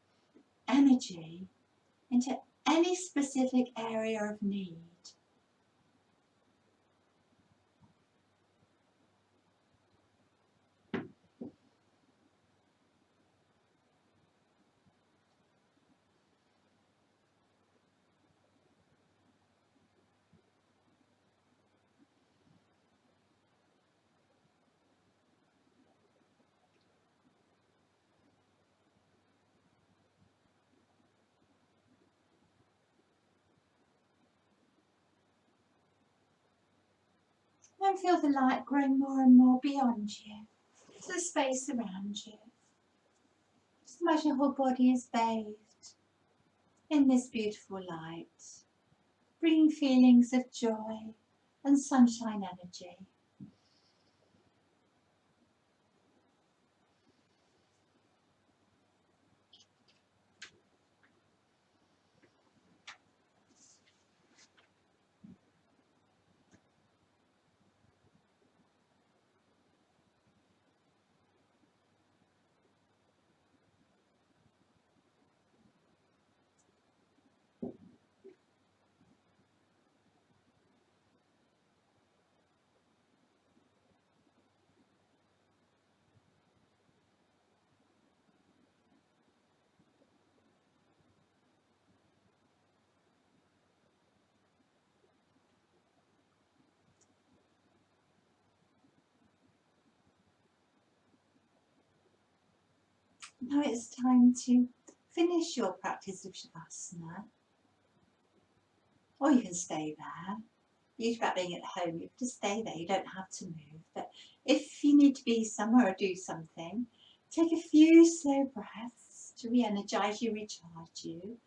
energy into any specific area of need. And feel the light growing more and more beyond you, to the space around you. Just imagine your whole body is bathed in this beautiful light, bringing feelings of joy and sunshine energy. Now it's time to finish your practice of Shavasana, or you can stay there. The beauty about being at home, you can just stay there, you don't have to move. But if you need to be somewhere or do something, take a few slow breaths to re-energise you, recharge you.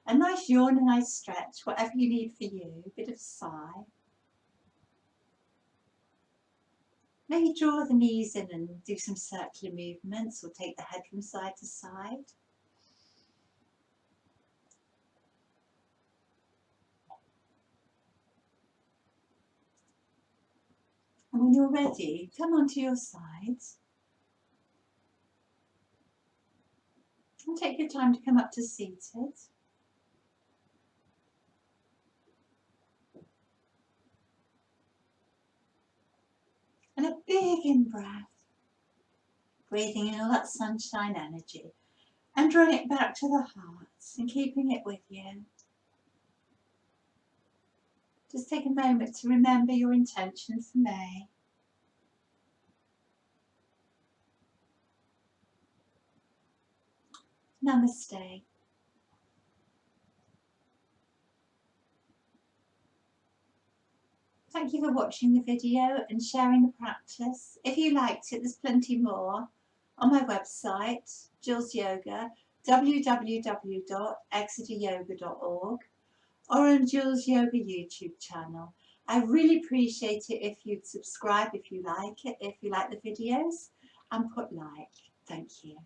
A nice yawn, a nice stretch, whatever you need for you, a bit of sigh. Maybe draw the knees in and do some circular movements, or take the head from side to side. And when you're ready, come onto your sides. And take your time to come up to seated. And a big in-breath, breathing in all that sunshine energy and drawing it back to the heart and keeping it with you. Just take a moment to remember your intention for May. Namaste. Thank you for watching the video and sharing the practice. If you liked it, there's plenty more on my website, Jill's Yoga, www.exeteryoga.org, or on Jules Yoga YouTube channel. I really appreciate it if you'd subscribe if you like it, if you like the videos, and put like. Thank you.